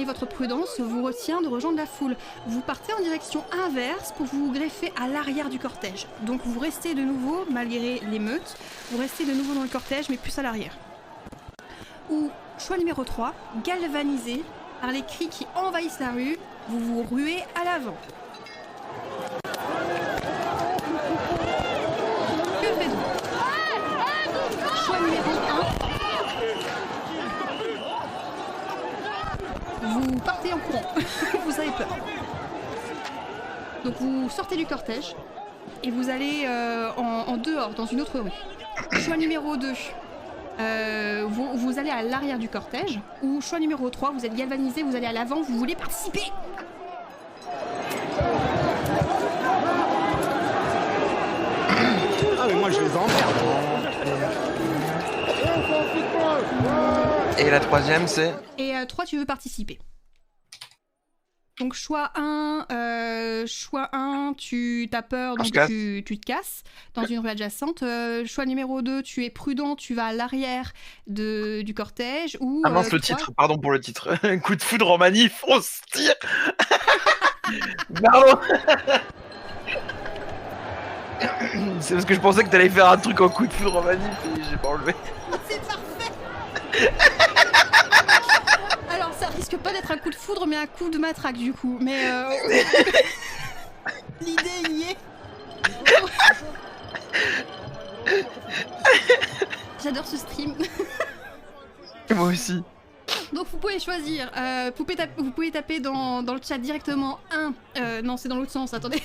votre prudence vous retient de rejoindre la foule. Vous partez en direction inverse pour vous greffer à l'arrière du cortège. Donc vous restez de nouveau, malgré l'émeute, vous restez de nouveau dans le cortège, mais plus à l'arrière. Ou choix numéro 3, galvanisé par les cris qui envahissent la rue, vous vous ruez à l'avant. Que faites-vous? Choix numéro 1. Vous partez en courant, vous avez peur. Donc vous sortez du cortège et vous allez en dehors, dans une autre rue. Choix numéro 2, vous allez à l'arrière du cortège. Ou choix numéro 3, vous êtes galvanisé, vous allez à l'avant, vous voulez participer. Ah mais moi je les emmerde. Et la troisième c'est... Et 3, tu veux participer. Donc choix 1, tu as peur, donc tu te casses dans une rue adjacente. Choix numéro 2, tu es prudent, tu vas à l'arrière du cortège. Ou, ah mince, le 3... titre, pardon pour le titre. Un coup de foudre en manif, on se tire. Pardon. C'est parce que je pensais que t'allais faire un truc en coup de foudre en manif et j'ai pas enlevé. C'est parfait. Alors ça risque pas d'être un coup de foudre mais un coup de matraque du coup. Mais l'idée y est. J'adore ce stream. Moi aussi. Donc vous pouvez choisir, vous pouvez taper dans le chat directement 1, non c'est dans l'autre sens, attendez.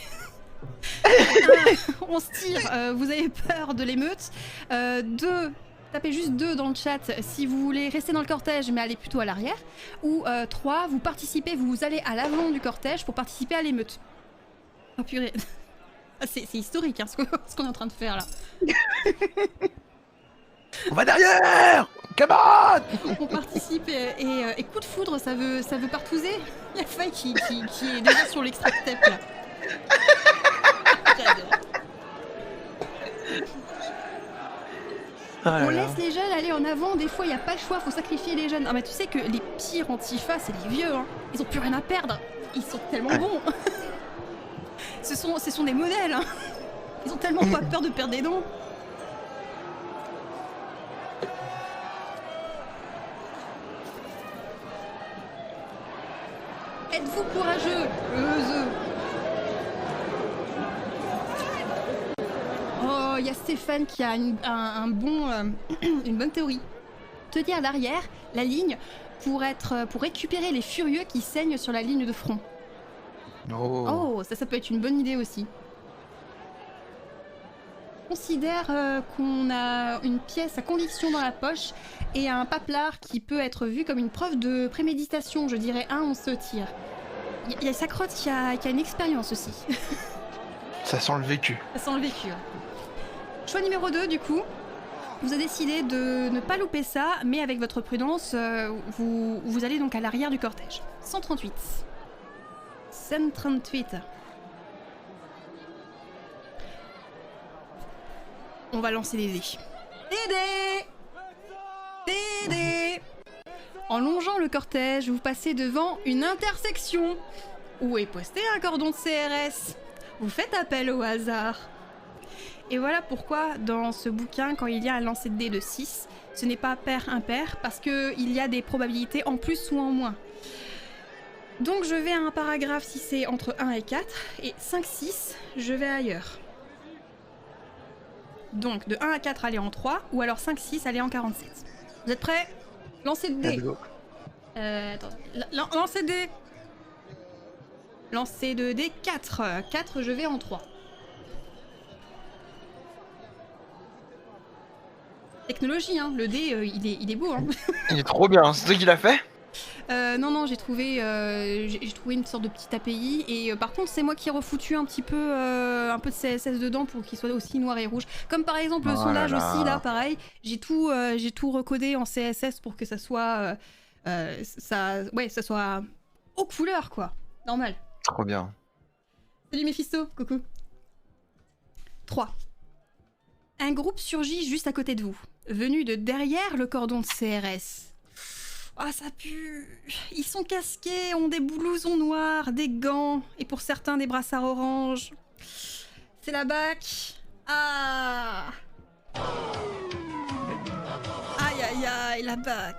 On se tire, vous avez peur de l'émeute. 2, tapez juste 2 dans le chat si vous voulez rester dans le cortège mais aller plutôt à l'arrière. Ou 3, vous participez, vous allez à l'avant du cortège pour participer à l'émeute. Oh purée. C'est historique hein, ce qu'on est en train de faire là. On va derrière, camarade. On participe et coup de foudre, ça veut partouzer. Il y a Faye qui est déjà sur l'extrait de step là. On laisse les jeunes aller en avant, des fois il n'y a pas le choix, faut sacrifier les jeunes. Ah mais tu sais que les pires antifa c'est les vieux, hein. Ils ont plus rien à perdre, ils sont tellement bons. Ce sont des modèles, hein. Ils ont tellement pas peur de perdre des dents. Êtes-vous courageux? Oh, il y a Stéphane qui a une bonne théorie. Tenir à l'arrière, la ligne, pour récupérer les furieux qui saignent sur la ligne de front. Oh, ça peut être une bonne idée aussi. considère qu'on a une pièce à conviction dans la poche et un paplard qui peut être vu comme une preuve de préméditation. Je dirais on se tire. Il y a Sacrotte qui a une expérience aussi. Ça sent le vécu. Ça sent le vécu. Choix numéro 2, du coup. Vous avez décidé de ne pas louper ça, mais avec votre prudence, vous allez donc à l'arrière du cortège. 138. 138. On va lancer des dés. Des dés. En longeant le cortège, vous passez devant une intersection où est posté un cordon de CRS. Vous faites appel au hasard. Et voilà pourquoi, dans ce bouquin, quand il y a un lancer de dés de 6, ce n'est pas pair-impair, parce qu'il y a des probabilités en plus ou en moins. Donc je vais à un paragraphe si c'est entre 1 et 4, et 5-6, je vais ailleurs. Donc de 1 à 4, aller en 3, ou alors 5-6, aller en 47. Vous êtes prêts? Lancez de dés. Attendez. Lancez de dés. Lancez de dés 4. 4, je vais en 3. Technologie, hein. Le dé, il est beau. Hein. Il est trop bien, c'est toi qui l'as fait? Non, j'ai trouvé une sorte de petite API et par contre c'est moi qui ai refoutu un peu de CSS dedans pour qu'il soit aussi noir et rouge. Comme par exemple le sondage aussi, là pareil, j'ai tout recodé en CSS pour que ça soit ça soit aux couleurs quoi, normal. Trop bien. Salut Mephisto, coucou. 3. Un groupe surgit juste à côté de vous, venu de derrière le cordon de CRS. Ah, ça pue. Ils sont casqués, ont des blousons noirs, des gants, et pour certains des brassards orange. C'est la BAC. Ah. Aïe aïe aïe, la BAC.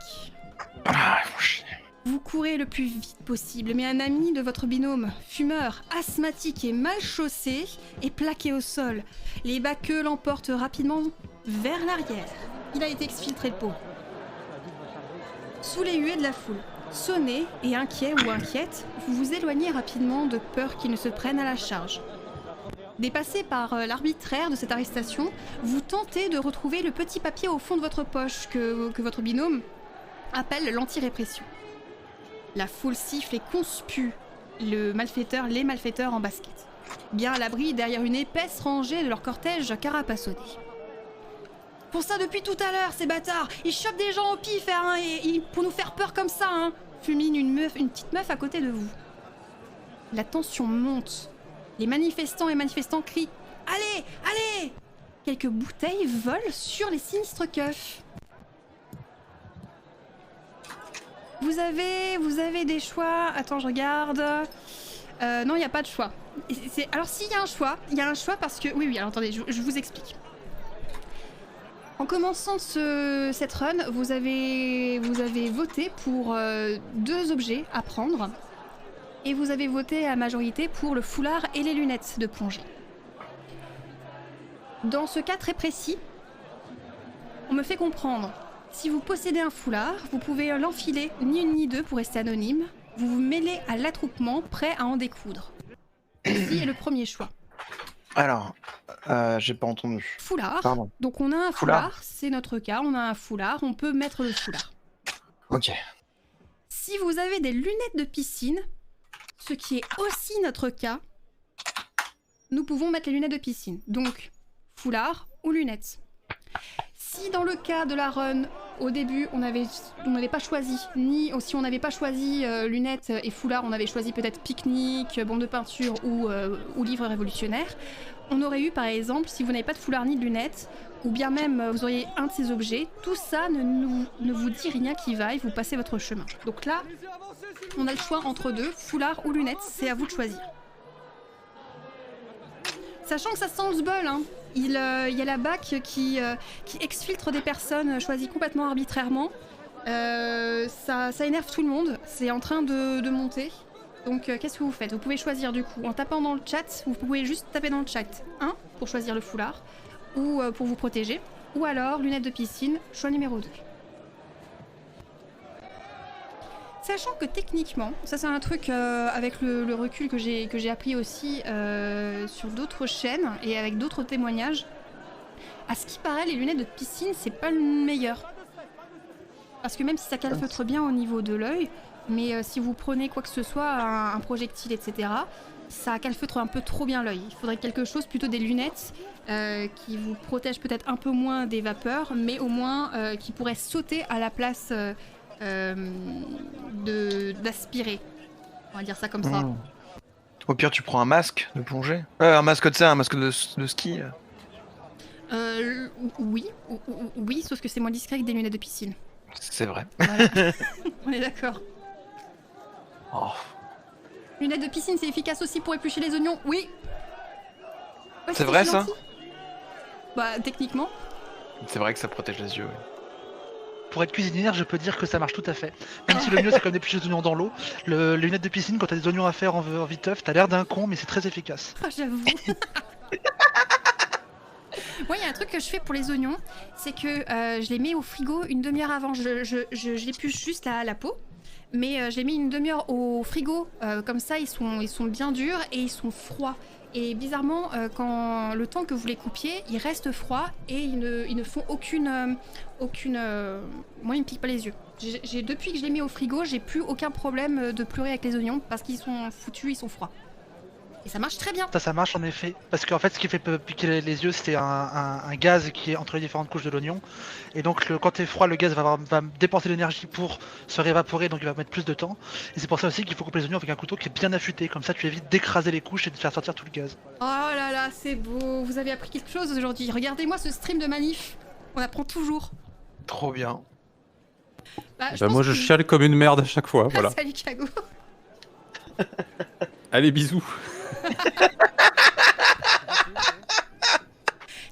Ah, faut chier. Vous courez le plus vite possible, mais un ami de votre binôme, fumeur, asthmatique et mal chaussé, est plaqué au sol. Les baqueux l'emportent rapidement vers l'arrière. Il a été exfiltré le pot. Sous les huées de la foule, sonné et inquiet ou inquiète, vous vous éloignez rapidement de peur qu'il ne se prenne à la charge. Dépassé par l'arbitraire de cette arrestation, vous tentez de retrouver le petit papier au fond de votre poche que votre binôme appelle l'anti-répression. La foule siffle et conspue les malfaiteurs en basket, bien à l'abri derrière une épaisse rangée de leur cortège carapassonné. Pour ça depuis tout à l'heure, ces bâtards, ils chopent des gens au pif pour nous faire peur comme ça, hein, fulmine une petite meuf à côté de vous. La tension monte. Les manifestants et manifestants crient « Allez, allez !» Quelques bouteilles volent sur les sinistres keufs. Vous avez des choix. Attends, je regarde. Non, il n'y a pas de choix. Alors s'il y a un choix parce que... Oui, alors attendez, je vous explique. En commençant cette run, vous avez voté pour 2 objets à prendre. Et vous avez voté à majorité pour le foulard et les lunettes de plongée. Dans ce cas très précis, on me fait comprendre. Si vous possédez un foulard, vous pouvez l'enfiler ni une ni deux pour rester anonyme. Vous vous mêlez à l'attroupement, prêt à en découdre. Ici est le premier choix. Alors, j'ai pas entendu. Foulard. Pardon. Donc on a un foulard, c'est notre cas, on a un foulard, on peut mettre le foulard. Ok. Si vous avez des lunettes de piscine, ce qui est aussi notre cas, nous pouvons mettre les lunettes de piscine. Donc, foulard ou lunettes. Si dans le cas de la run, au début, on n'avait pas choisi, si on n'avait pas choisi lunettes et foulard, on avait choisi peut-être pique-nique, bombe de peinture ou livre révolutionnaire, on aurait eu par exemple, si vous n'avez pas de foulard ni de lunettes, ou bien même vous auriez un de ces objets, tout ça ne vous dit rien qui vaille, vous passez votre chemin. Donc là, on a le choix entre deux, foulard ou lunettes, c'est à vous de choisir. Sachant que ça sent le sbul, hein. Il y a la BAC qui exfiltre des personnes choisies complètement arbitrairement. Ça énerve tout le monde, c'est en train de monter. Donc qu'est-ce que vous faites? Vous pouvez choisir du coup, en tapant dans le chat, vous pouvez juste taper dans le chat 1 pour choisir le foulard, ou pour vous protéger, ou alors lunettes de piscine, choix numéro 2. Sachant que techniquement, ça c'est un truc avec le recul que j'ai appris aussi sur d'autres chaînes et avec d'autres témoignages, À ce qui paraît, les lunettes de piscine, c'est pas le meilleur. Parce que même si ça calfeutre bien au niveau de l'œil, mais si vous prenez quoi que ce soit, un projectile, etc., ça calfeutre un peu trop bien l'œil. Il faudrait quelque chose, plutôt des lunettes, qui vous protègent peut-être un peu moins des vapeurs, mais au moins qui pourraient sauter à la place d'aspirer. On va dire ça comme ça. Au pire, tu prends un masque de plongée. Un masque de ski. Oui, sauf que c'est moins discret que des lunettes de piscine. C'est vrai. Voilà. On est d'accord. Oh. Lunettes de piscine, c'est efficace aussi pour éplucher les oignons. Oui. Ouais, C'est vrai, ça? Bah, techniquement. C'est vrai que ça protège les yeux, oui. Pour être cuisinière, je peux dire que ça marche tout à fait. Même si le mieux c'est comme d'éplucher les oignons dans l'eau, les lunettes de piscine, quand t'as des oignons à faire en viteuf, t'as l'air d'un con, mais c'est très efficace. Ah, j'avoue. Moi, il y a un truc que je fais pour les oignons, c'est que je les mets au frigo une demi-heure avant. Je l'épluche juste la peau, mais je les mets une demi-heure au frigo. Comme ça, ils sont bien durs et ils sont froids. Et bizarrement, quand le temps que vous les coupiez, ils restent froids et ils ne font aucune. Moi, ils me piquent pas les yeux. Depuis que je les mets au frigo, j'ai plus aucun problème de pleurer avec les oignons parce qu'ils sont foutus, ils sont froids. Et ça marche très bien. Ça marche en effet. Parce qu'en fait, ce qui fait piquer les yeux, c'est un gaz qui est entre les différentes couches de l'oignon. Et donc, quand t'es froid, le gaz va dépenser l'énergie pour se réévaporer, donc il va mettre plus de temps. Et c'est pour ça aussi qu'il faut couper les oignons avec un couteau qui est bien affûté. Comme ça, tu évites d'écraser les couches et de faire sortir tout le gaz. Oh là là, c'est beau. Vous avez appris quelque chose aujourd'hui. Regardez-moi ce stream de manif. On apprend toujours. Trop bien. Moi, je chiale comme une merde à chaque fois. Voilà. Salut, Kago. Allez, bisous.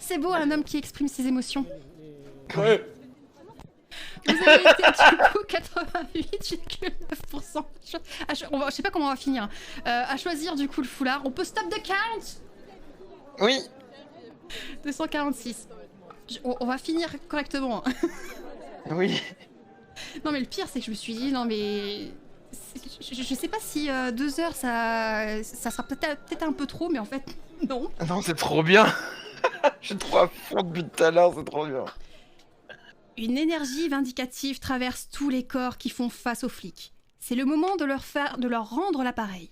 C'est beau un homme qui exprime ses émotions. Ouais. Vous avez été du coup 88,9%. Je sais pas comment on va finir. À choisir du coup le foulard. On peut stop the count. Oui. 246. On va finir correctement. Oui. Non mais le pire c'est que je me suis dit non mais... Je sais pas si 2 heures ça sera peut-être un peu trop, mais en fait, non. Non, c'est trop bien. Je suis trop à fond depuis tout à l'heure, c'est trop bien. Une énergie vindicative traverse tous les corps qui font face aux flics. C'est le moment de leur rendre l'appareil.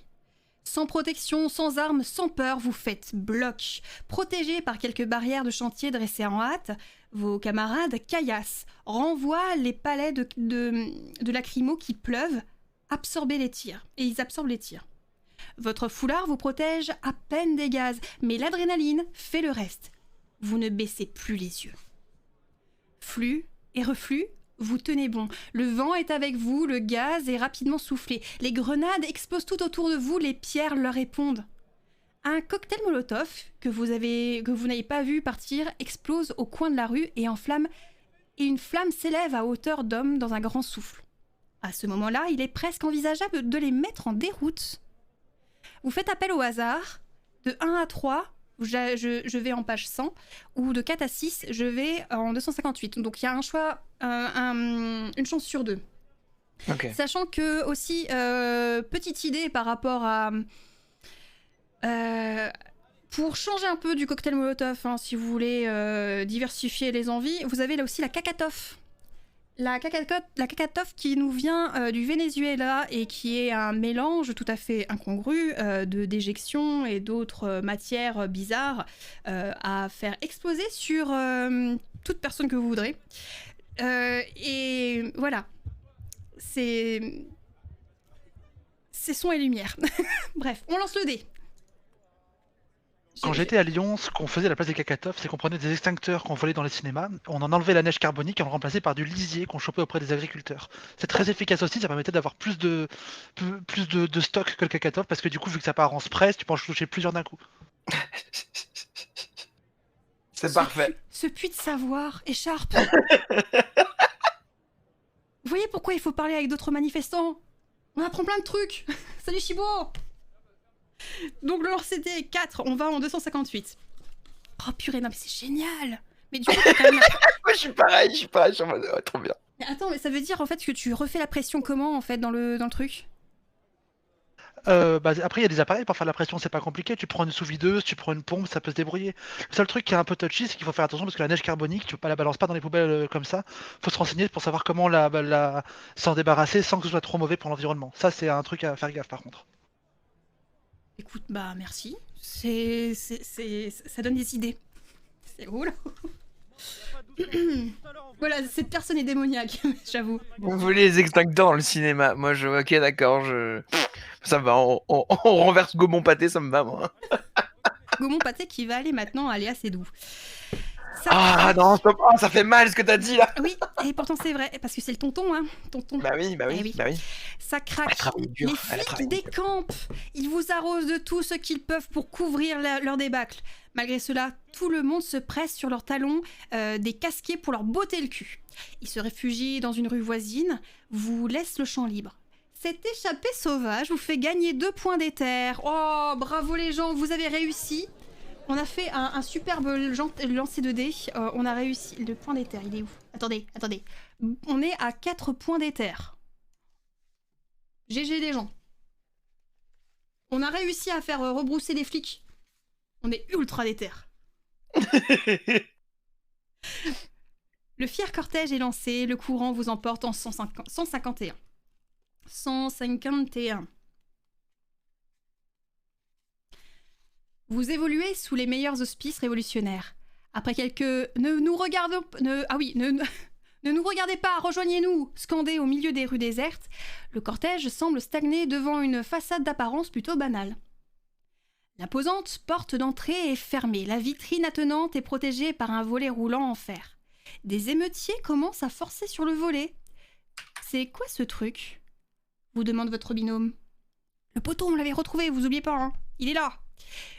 Sans protection, sans armes, sans peur, vous faites bloc. Protégés par quelques barrières de chantier dressées en hâte, vos camarades caillassent, renvoient les palets de lacrymos qui pleuvent, absorber les tirs. Et ils absorbent les tirs. Votre foulard vous protège à peine des gaz, mais l'adrénaline fait le reste. Vous ne baissez plus les yeux. Flux et reflux, vous tenez bon. Le vent est avec vous, le gaz est rapidement soufflé. Les grenades explosent tout autour de vous, les pierres leur répondent. Un cocktail Molotov que vous n'avez pas vu partir explose au coin de la rue et une flamme s'élève à hauteur d'homme dans un grand souffle. À ce moment-là, il est presque envisageable de les mettre en déroute. Vous faites appel au hasard. De 1 à 3, je vais en page 100. Ou de 4 à 6, je vais en 258. Donc il y a un choix, une chance sur 2. Okay. Sachant que, aussi, petite idée par rapport à... pour changer un peu du cocktail Molotov, hein, si vous voulez diversifier les envies, vous avez là aussi la Kakatov. La Kakatov qui nous vient du Venezuela et qui est un mélange tout à fait incongru de déjection et d'autres matières bizarres à faire exploser sur toute personne que vous voudrez. Et voilà. C'est son et lumière. Bref, on lance le dé. Quand j'étais à Lyon, ce qu'on faisait à la place des Kakatov, c'est qu'on prenait des extincteurs qu'on volait dans les cinémas, on en enlevait la neige carbonique et on le remplaçait par du lisier qu'on chopait auprès des agriculteurs. C'est très efficace aussi, ça permettait d'avoir plus de stock que le Kakatov, parce que du coup, vu que ça part en spray, tu peux en toucher plusieurs d'un coup. C'est parfait. Ce puits de savoir, écharpe. Vous voyez pourquoi il faut parler avec d'autres manifestants? On apprend plein de trucs. Salut Chibo. Donc le lancer dé est 4, on va en 258. Oh purée, non mais c'est génial. Mais du coup, quand même... Moi je suis pareil, je suis en mode, trop bien. Mais attends, mais ça veut dire en fait que tu refais la pression comment en fait dans le truc? Après, il y a des appareils pour faire la pression, c'est pas compliqué. Tu prends une sous-videuse, tu prends une pompe, ça peut se débrouiller. Le seul truc qui est un peu touchy, c'est qu'il faut faire attention parce que la neige carbonique, tu peux pas la balancer pas dans les poubelles comme ça. Faut se renseigner pour savoir comment s'en débarrasser sans que ce soit trop mauvais pour l'environnement. Ça, c'est un truc à faire gaffe par contre. Écoute, bah merci. Ça donne des idées. C'est cool. Voilà, cette personne est démoniaque, j'avoue. On voulait les extincteurs dans le cinéma. Moi, ok, d'accord, ça me va. On renverse Gaumont Pâté, ça me va, moi. Gaumont Pâté qui va aller maintenant aller assez doux. Non, stop. Oh, ça fait mal ce que t'as dit là. Oui, et pourtant c'est vrai, parce que c'est le tonton, hein. Tonton. Bah oui. Ça craque. Les flics décampent. Ils vous arrosent de tout ce qu'ils peuvent pour couvrir leur débâcle. Malgré cela, tout le monde se presse sur leurs talons, des casquets pour leur botter le cul. Ils se réfugient dans une rue voisine, vous laissent le champ libre. Cette échappée sauvage vous fait gagner 2 points d'éther. Oh, bravo les gens, vous avez réussi. On a fait un superbe lancer de dés. On a réussi. Le point d'éther, il est où? Attendez. On est à 4 points d'éther. GG les gens. On a réussi à faire rebrousser les flics. On est ultra d'éther. Le fier cortège est lancé. Le courant vous emporte en 151. 151. Vous évoluez sous les meilleurs auspices révolutionnaires. Après quelques... Ne nous regardez pas, rejoignez-nous, scandé au milieu des rues désertes, le cortège semble stagner devant une façade d'apparence plutôt banale. L'imposante porte d'entrée est fermée, la vitrine attenante est protégée par un volet roulant en fer. Des émeutiers commencent à forcer sur le volet. C'est quoi ce truc? Vous demande votre binôme. Le poteau, on l'avait retrouvé, vous oubliez pas, hein? Il est là.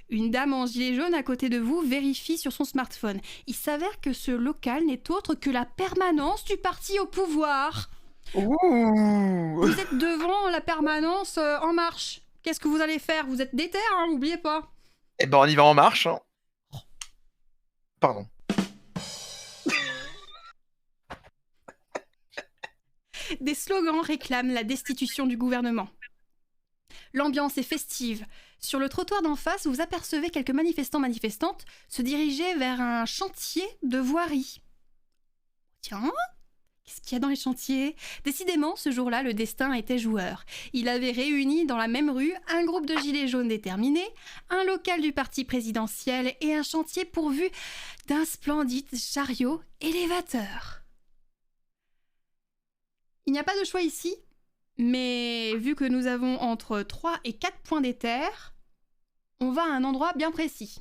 Une dame en gilet jaune à côté de vous vérifie sur son smartphone. Il s'avère que ce local n'est autre que la permanence du parti au pouvoir. Ouh. Vous êtes devant la permanence En Marche. Qu'est-ce que vous allez faire? Vous êtes déter, hein, n'oubliez pas. Eh ben, on y va en marche. Hein. Pardon. Des slogans réclament la destitution du gouvernement. L'ambiance est festive. Sur le trottoir d'en face, vous apercevez quelques manifestantes se diriger vers un chantier de voirie. Tiens, qu'est-ce qu'il y a dans les chantiers? Décidément, ce jour-là, le destin était joueur. Il avait réuni dans la même rue un groupe de gilets jaunes déterminés, un local du parti présidentiel et un chantier pourvu d'un splendide chariot élévateur. Il n'y a pas de choix ici, mais vu que nous avons entre 3 et 4 points d'éther, on va à un endroit bien précis.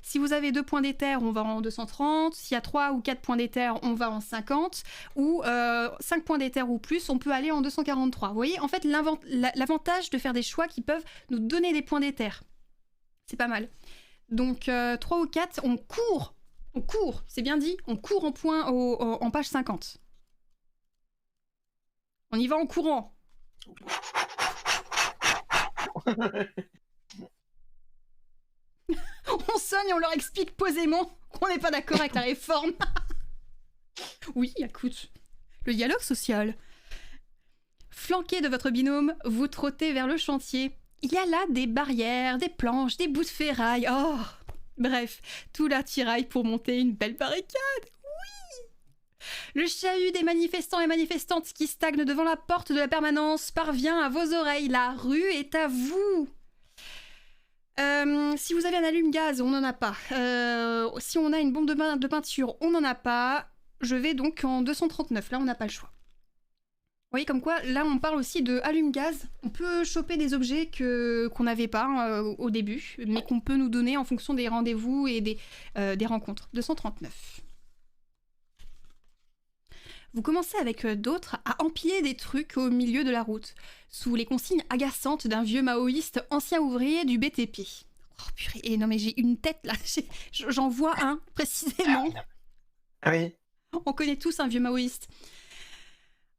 Si vous avez 2 points d'éther, on va en 230. S'il y a 3 ou 4 points d'éther, on va en 50. Ou 5 points d'éther ou plus, on peut aller en 243. Vous voyez, en fait, l'avantage de faire des choix qui peuvent nous donner des points d'éther. C'est pas mal. Donc, 3 ou 4, on court, c'est bien dit, on court en page 50. On y va en courant. On sonne et on leur explique posément qu'on n'est pas d'accord avec la réforme. Oui, écoute, le dialogue social. Flanqué de votre binôme, vous trottez vers le chantier. Il y a là des barrières, des planches, des bouts de ferraille. Oh, bref, tout l'attirail pour monter une belle barricade. Oui. Le chahut des manifestants et manifestantes qui stagnent devant la porte de la permanence parvient à vos oreilles. La rue est à vous. Si vous avez un allume-gaz, on n'en a pas. Si on a une bombe de peinture, on n'en a pas. Je vais donc en 239, là on n'a pas le choix. Vous voyez comme quoi, là on parle aussi de allume-gaz. On peut choper des objets qu'on n'avait pas au début, mais qu'on peut nous donner en fonction des rendez-vous et des rencontres. 239. Vous commencez avec d'autres à empiler des trucs au milieu de la route, sous les consignes agaçantes d'un vieux maoïste ancien ouvrier du BTP. Oh purée, et non mais j'ai une tête là, j'en vois un précisément. Ah oui. On connaît tous un vieux maoïste.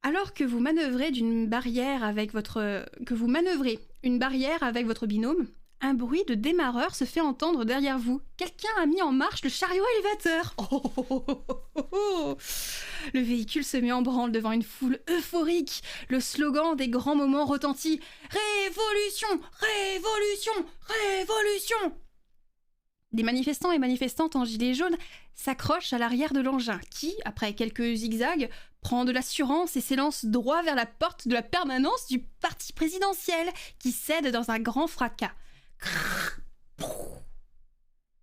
Alors que vous manœuvrez une barrière avec votre binôme, Un bruit de démarreur se fait entendre derrière vous. Quelqu'un a mis en marche le chariot élévateur. Le véhicule se met en branle devant une foule euphorique. Le slogan des grands moments retentit. Révolution, révolution, révolution. Des manifestants et manifestantes en gilets jaunes s'accrochent à l'arrière de l'engin qui, après quelques zigzags, prend de l'assurance et s'élance droit vers la porte de la permanence du parti présidentiel qui cède dans un grand fracas.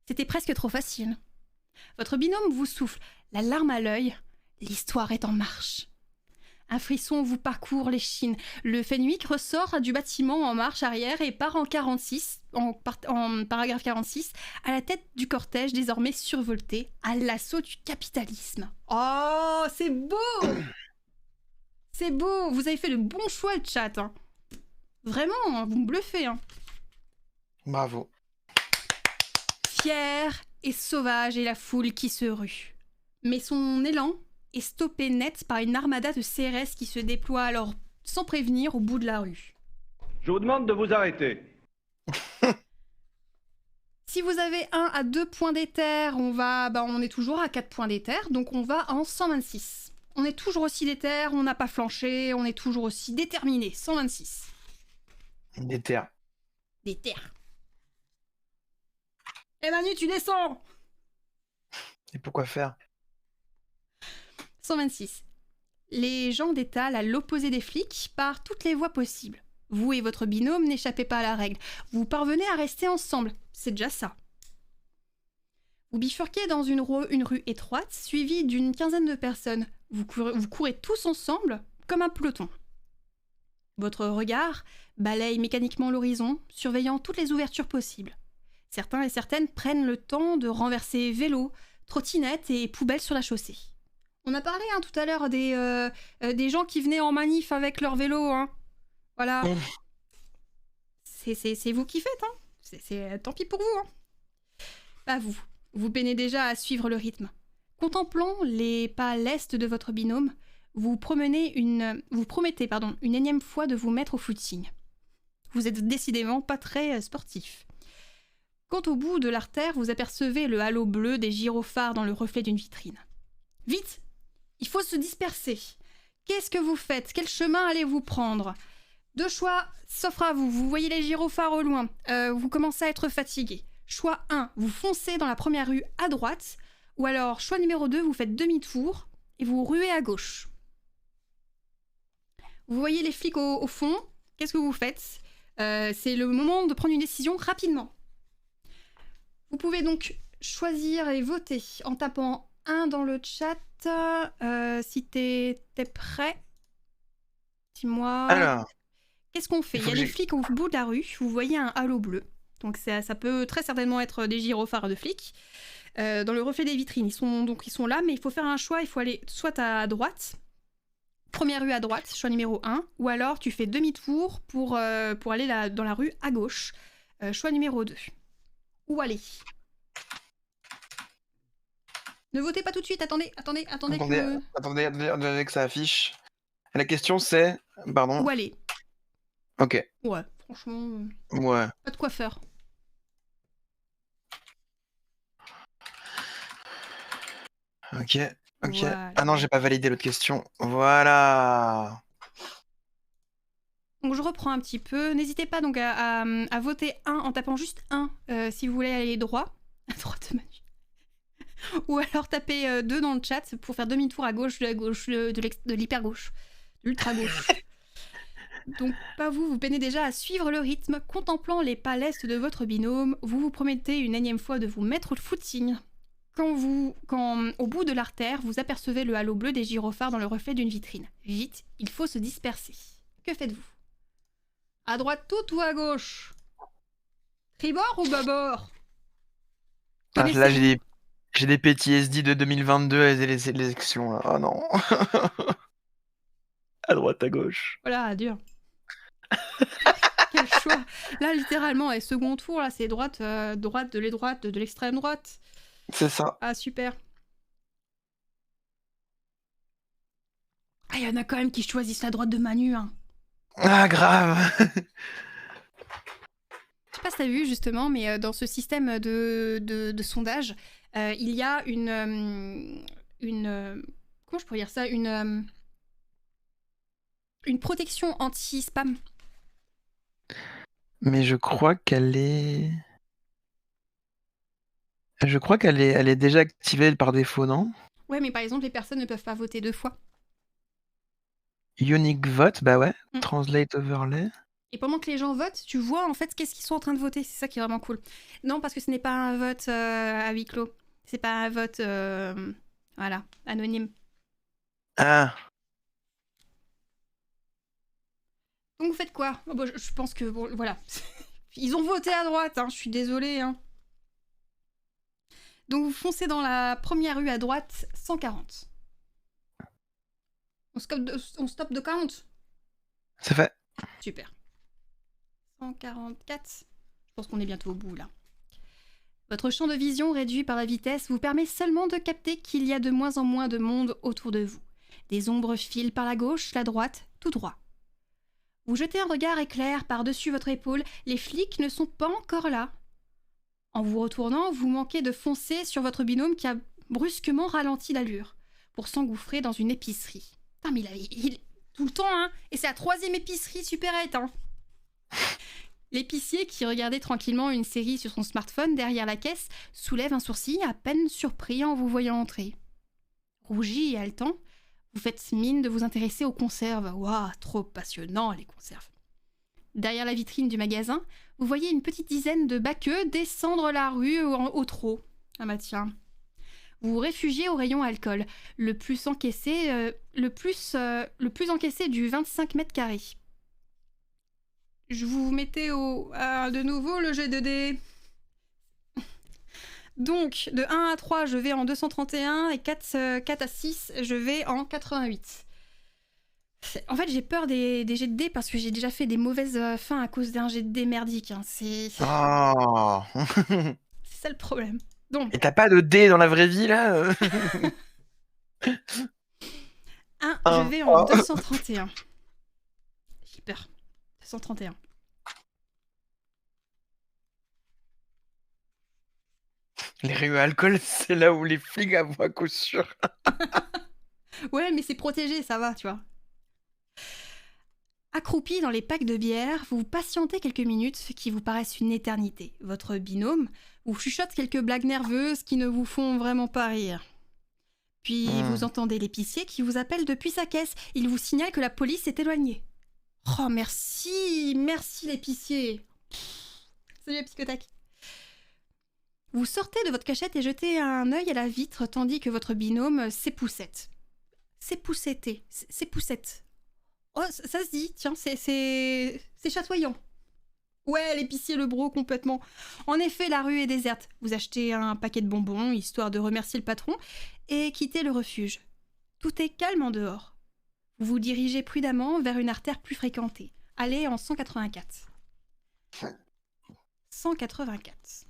C'était presque trop facile. Votre binôme vous souffle, la larme à l'œil. L'histoire est en marche. Un frisson vous parcourt l'échine. Le Fenwick ressort du bâtiment en marche arrière et part en paragraphe 46, à la tête du cortège désormais survolté, à l'assaut du capitalisme. Oh, c'est beau! C'est beau! Vous avez fait de bons choix, le chat. Hein. Vraiment, vous me bluffez. Hein. Bravo. Fier et sauvage est la foule qui se rue. Mais son élan est stoppé net par une armada de CRS qui se déploie alors sans prévenir au bout de la rue. Je vous demande de vous arrêter. Si vous avez 1 à 2 points d'éther, on est toujours à 4 points d'éther, donc on va en 126. On est toujours aussi d'éther, on n'a pas flanché, on est toujours aussi déterminé. 126. D'éther. D'éther. Eh Manu, tu descends! Et pourquoi faire? 126. Les gens d'étal à l'opposé des flics par toutes les voies possibles. Vous et votre binôme n'échappez pas à la règle. Vous parvenez à rester ensemble. C'est déjà ça. Vous bifurquez dans une rue étroite, suivie d'une quinzaine de personnes. Vous courez tous ensemble, comme un peloton. Votre regard balaye mécaniquement l'horizon, surveillant toutes les ouvertures possibles. Certains et certaines prennent le temps de renverser vélos, trottinettes et poubelles sur la chaussée. On a parlé tout à l'heure des gens qui venaient en manif avec leur vélo. Hein. Voilà. C'est vous qui faites. Hein. Tant pis pour vous. Hein. Pas vous. Vous peinez déjà à suivre le rythme. Contemplant les pas lestes de votre binôme, vous promettez une énième fois de vous mettre au footing. Vous êtes décidément pas très sportif. Quand au bout de l'artère, vous apercevez le halo bleu des gyrophares dans le reflet d'une vitrine. Vite! Il faut se disperser. Qu'est-ce que vous faites? Quel chemin allez-vous prendre? 2 choix s'offrent à vous. Vous voyez les gyrophares au loin. Vous commencez à être fatigué. Choix 1, vous foncez dans la première rue à droite. Ou alors, choix numéro 2, vous faites demi-tour et vous ruez à gauche. Vous voyez les flics au fond. Qu'est-ce que vous faites? C'est le moment de prendre une décision rapidement. Vous pouvez donc choisir et voter en tapant 1 dans le chat. Si t'es prêt, dis-moi. Alors, qu'est-ce qu'on fait? Il y a des flics au bout de la rue. Vous voyez un halo bleu. Donc ça peut très certainement être des gyrophares de flics. Dans le reflet des vitrines. Ils sont là, mais il faut faire un choix. Il faut aller soit à droite. Première rue à droite, choix numéro 1. Ou alors tu fais demi-tour pour aller dans la rue à gauche. Choix numéro 2. Où aller? Ne votez pas tout de suite, attendez que ça affiche. La question c'est... Pardon. Où aller? Ok. Ouais, franchement... Ouais. Pas de quoi faire. Ok. Voilà. Ah non, j'ai pas validé l'autre question. Voilà. Donc je reprends un petit peu. N'hésitez pas donc à voter 1 en tapant juste 1 si vous voulez aller droit. À droite de Manu. Ou alors tapez 2 dans le chat pour faire demi-tour à gauche de l'hyper-gauche. De l'ultra-gauche. Donc pas vous peinez déjà à suivre le rythme. Contemplant les pas lestes de votre binôme, vous vous promettez une énième fois de vous mettre au footing. Quand au bout de l'artère, vous apercevez le halo bleu des gyrophares dans le reflet d'une vitrine. Vite, il faut se disperser. Que faites-vous? À droite toute ou à gauche? Tribord ou bâbord? Là, j'ai des PTSD de 2022 et les élections, là. Oh non. À droite, à gauche. Voilà, dur. Quel choix. Là, littéralement, et second tour, là, c'est droite de l'extrême droite. C'est ça. Ah, super. Ah, il y en a quand même qui choisissent la droite de Manu, hein. Ah, grave. sais pas si t'as vu justement, mais dans ce système de sondage, il y a comment je pourrais dire ça, une protection anti-spam. Mais je crois qu'elle est... elle est déjà activée par défaut, non? Ouais, mais par exemple, les personnes ne peuvent pas voter 2 fois. Unique vote, bah ouais. Mm. Translate overlay. Et pendant que les gens votent, tu vois en fait qu'est-ce qu'ils sont en train de voter. C'est ça qui est vraiment cool. Non, parce que ce n'est pas un vote à huis clos. C'est pas un vote, voilà, anonyme. Ah, Donc vous faites quoi? Oh, bah, je pense que, bon, voilà. Ils ont voté à droite, hein, je suis désolée. Hein. Donc vous foncez dans la première rue à droite, 140. On stoppe de 40. c'est fait. Super. 144. Je pense qu'on est bientôt au bout là. Votre champ de vision réduit par la vitesse vous permet seulement de capter qu'il y a de moins en moins de monde autour de vous. Des ombres filent par la gauche, la droite, tout droit. Vous jetez un regard éclair par-dessus votre épaule, les flics ne sont pas encore là. En vous retournant, vous manquez de foncer sur votre binôme qui a brusquement ralenti l'allure pour s'engouffrer dans une épicerie. Putain, mais il tout le temps, hein. Et c'est la 3e épicerie supérette, hein. L'épicier, qui regardait tranquillement une série sur son smartphone derrière la caisse, soulève un sourcil à peine surpris en vous voyant entrer. Rougi et haletant, vous faites mine de vous intéresser aux conserves. Waouh, trop passionnant les conserves. Derrière la vitrine du magasin, vous voyez une petite dizaine de baqueux descendre la rue au trot. Ah bah tiens. Vous vous réfugiez au rayon alcool, le plus encaissé du 25 mètres carrés. Je vous mettais de nouveau le jet de dés. Donc, de 1 à 3, je vais en 231 et 4 à 6, je vais en 88. En fait, j'ai peur des jets de dés parce que j'ai déjà fait des mauvaises fins à cause d'un jet de dés merdique. Hein. C'est Oh. ça le problème. Donc, Et t'as pas de dés dans la vraie vie, là? je vais en 231. J'ai peur. 231. Les rayons alcool, c'est là où les flics avouent à coup sûr. Ouais, mais c'est protégé, ça va, tu vois. Accroupi dans les packs de bière, vous patientez quelques minutes qui vous paraissent une éternité. Votre binôme vous chuchote quelques blagues nerveuses qui ne vous font vraiment pas rire. Puis vous entendez l'épicier qui vous appelle depuis sa caisse. Il vous signale que la police est éloignée. Oh, merci l'épicier. Salut la psychothèque. Vous sortez de votre cachette et jetez un œil à la vitre tandis que votre binôme s'époussette. S'époussette. Oh, ça se dit, tiens, c'est chatoyant. Ouais, l'épicier le bro complètement. En effet, la rue est déserte. Vous achetez un paquet de bonbons, histoire de remercier le patron, et quittez le refuge. Tout est calme en dehors. Vous vous dirigez prudemment vers une artère plus fréquentée. Allez en 184. 184.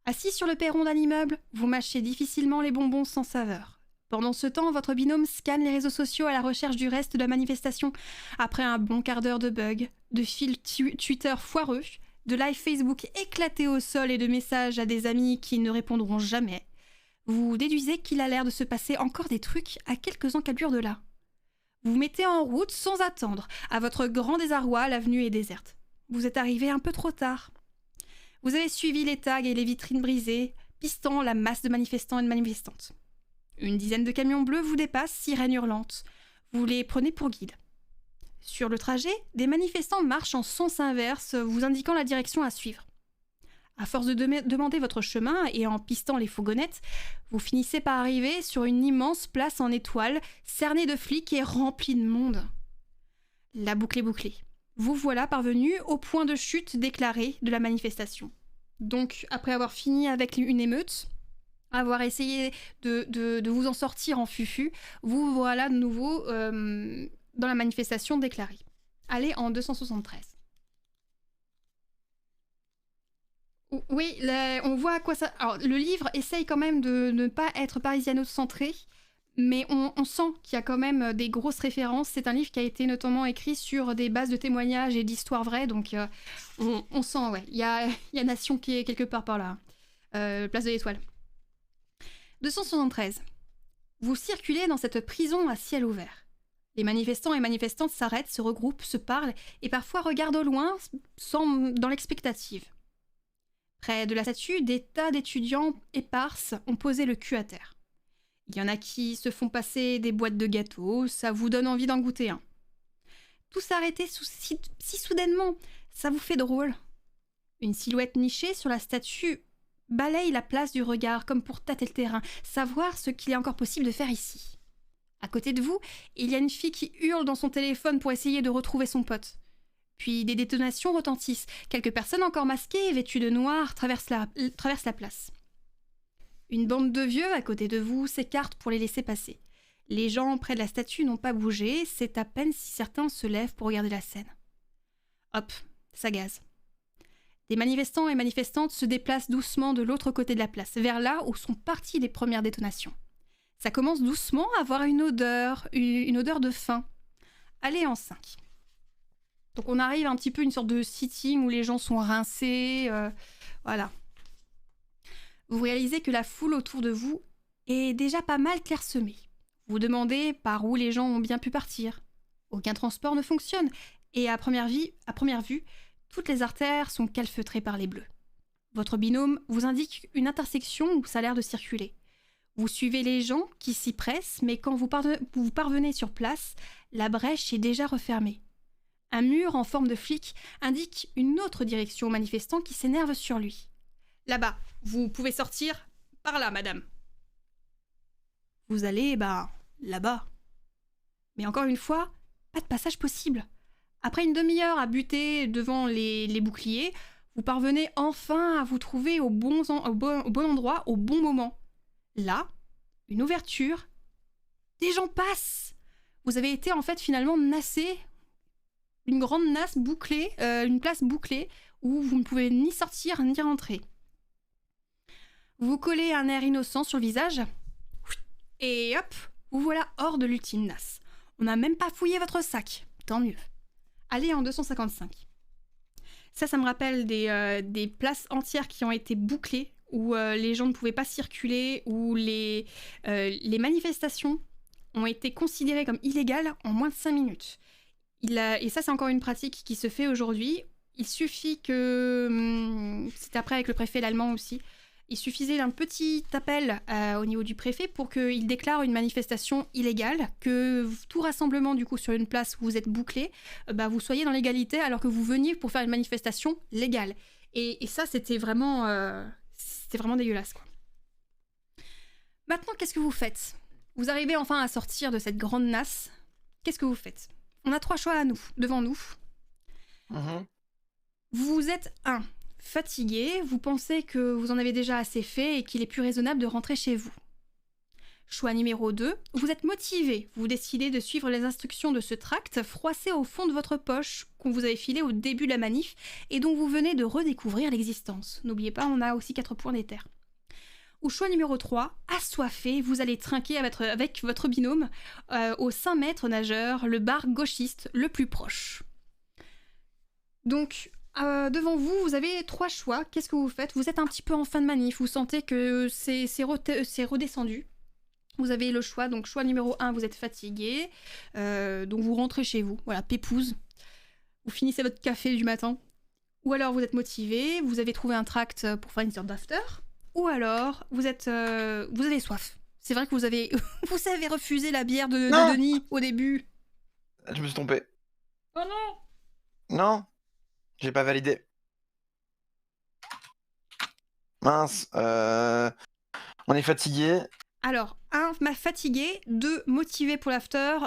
Assis sur le perron d'un immeuble, vous mâchez difficilement les bonbons sans saveur. Pendant ce temps, votre binôme scanne les réseaux sociaux à la recherche du reste de la manifestation. Après un bon quart d'heure de bugs, de fils Twitter foireux, de live Facebook éclatés au sol et de messages à des amis qui ne répondront jamais, vous déduisez qu'il a l'air de se passer encore des trucs à quelques encablures de là. Vous vous mettez en route sans attendre. À votre grand désarroi, l'avenue est déserte. Vous êtes arrivé un peu trop tard. Vous avez suivi les tags et les vitrines brisées, pistant la masse de manifestants et de manifestantes. Une dizaine de camions bleus vous dépassent, sirènes hurlantes. Vous les prenez pour guide. Sur le trajet, des manifestants marchent en sens inverse, vous indiquant la direction à suivre. À force de demander votre chemin et en pistant les fourgonnettes, vous finissez par arriver sur une immense place en étoile, cernée de flics et remplie de monde. La boucle est bouclée. Vous voilà parvenu au point de chute déclaré de la manifestation. Donc, après avoir fini avec une émeute, avoir essayé de vous en sortir en fufu, vous voilà de nouveau dans la manifestation déclarée. Allez en 273. Oui, on voit à quoi ça... Alors, le livre essaye quand même de ne pas être parisiano-centré, Mais on sent qu'il y a quand même des grosses références. C'est un livre qui a été notamment écrit sur des bases de témoignages et d'histoires vraies, donc on sent, ouais, il y a Nation qui est quelque part par là. Place de l'Étoile. 273. Vous circulez dans cette prison à ciel ouvert. Les manifestants et manifestantes s'arrêtent, se regroupent, se parlent et parfois regardent au loin, dans l'expectative. Près de la statue, des tas d'étudiants éparses ont posé le cul à terre. Il y en a qui se font passer des boîtes de gâteaux, ça vous donne envie d'en goûter un. Tout s'arrêter si soudainement, ça vous fait drôle. Une silhouette nichée sur la statue balaye la place du regard comme pour tâter le terrain, savoir ce qu'il est encore possible de faire ici. À côté de vous, il y a une fille qui hurle dans son téléphone pour essayer de retrouver son pote. Puis des détonations retentissent. Quelques personnes encore masquées, vêtues de noir, traversent la place. Une bande de vieux à côté de vous s'écarte pour les laisser passer. Les gens près de la statue n'ont pas bougé, c'est à peine si certains se lèvent pour regarder la scène. Hop, ça gaze. Des manifestants et manifestantes se déplacent doucement de l'autre côté de la place, vers là où sont parties les premières détonations. Ça commence doucement à avoir une odeur de faim. Allez en 5. Donc on arrive un petit peu à une sorte de sitting où les gens sont rincés, voilà. Vous réalisez que la foule autour de vous est déjà pas mal clairsemée. Vous demandez par où les gens ont bien pu partir. Aucun transport ne fonctionne, et à première vue, toutes les artères sont calfeutrées par les bleus. Votre binôme vous indique une intersection où ça a l'air de circuler. Vous suivez les gens qui s'y pressent, mais quand vous parvenez sur place, la brèche est déjà refermée. Un mur en forme de flic indique une autre direction aux manifestants qui s'énervent sur lui. Là-bas, vous pouvez sortir par là, madame. Vous allez, là-bas. Mais encore une fois, pas de passage possible. Après une demi-heure à buter devant les boucliers, vous parvenez enfin à vous trouver au bon endroit, au bon moment. Là, une ouverture. Des gens passent. Vous avez été en fait finalement nassé. Une grande nasse bouclée, une place bouclée où vous ne pouvez ni sortir ni rentrer. Vous vous collez un air innocent sur le visage et hop, vous voilà hors de l'ultime nasse. On n'a même pas fouillé votre sac, tant mieux. Allez en 255. Ça me rappelle des places entières qui ont été bouclées, où les gens ne pouvaient pas circuler, où les manifestations ont été considérées comme illégales en moins de 5 minutes. Et ça, c'est encore une pratique qui se fait aujourd'hui. Il suffit que... C'était après avec le préfet l'allemand aussi. Il suffisait d'un petit appel au niveau du préfet pour qu'il déclare une manifestation illégale, que tout rassemblement du coup sur une place où vous êtes bouclé, vous soyez dans l'égalité alors que vous veniez pour faire une manifestation légale. Et ça, c'était vraiment dégueulasse, quoi. Maintenant, qu'est-ce que vous faites ? Vous arrivez enfin à sortir de cette grande nasse. Qu'est-ce que vous faites ? On a 3 choix devant nous. Vous êtes 1. Fatigué, vous pensez que vous en avez déjà assez fait et qu'il est plus raisonnable de rentrer chez vous. Choix numéro 2. Vous êtes motivé. Vous décidez de suivre les instructions de ce tract froissé au fond de votre poche qu'on vous avait filé au début de la manif et dont vous venez de redécouvrir l'existence. N'oubliez pas, on a aussi 4 points d'éther. Ou choix numéro 3, assoiffé, vous allez trinquer avec votre binôme au 5 mètres nageur, le bar gauchiste le plus proche. Donc, devant vous, vous avez 3 choix. Qu'est-ce que vous faites ? Vous êtes un petit peu en fin de manif, vous sentez que c'est redescendu. Vous avez le choix, donc choix numéro 1, vous êtes fatigué, donc vous rentrez chez vous, voilà, pépouze. Vous finissez votre café du matin. Ou alors vous êtes motivé, vous avez trouvé un tract pour faire une sorte d'after. Ou alors, vous avez soif. C'est vrai que vous avez refusé la bière de Denis au début. Je me suis trompé. Oh non ! Non, j'ai pas validé. Mince, on est fatigué. Alors, 1, fatigué, 2, motivé pour l'after,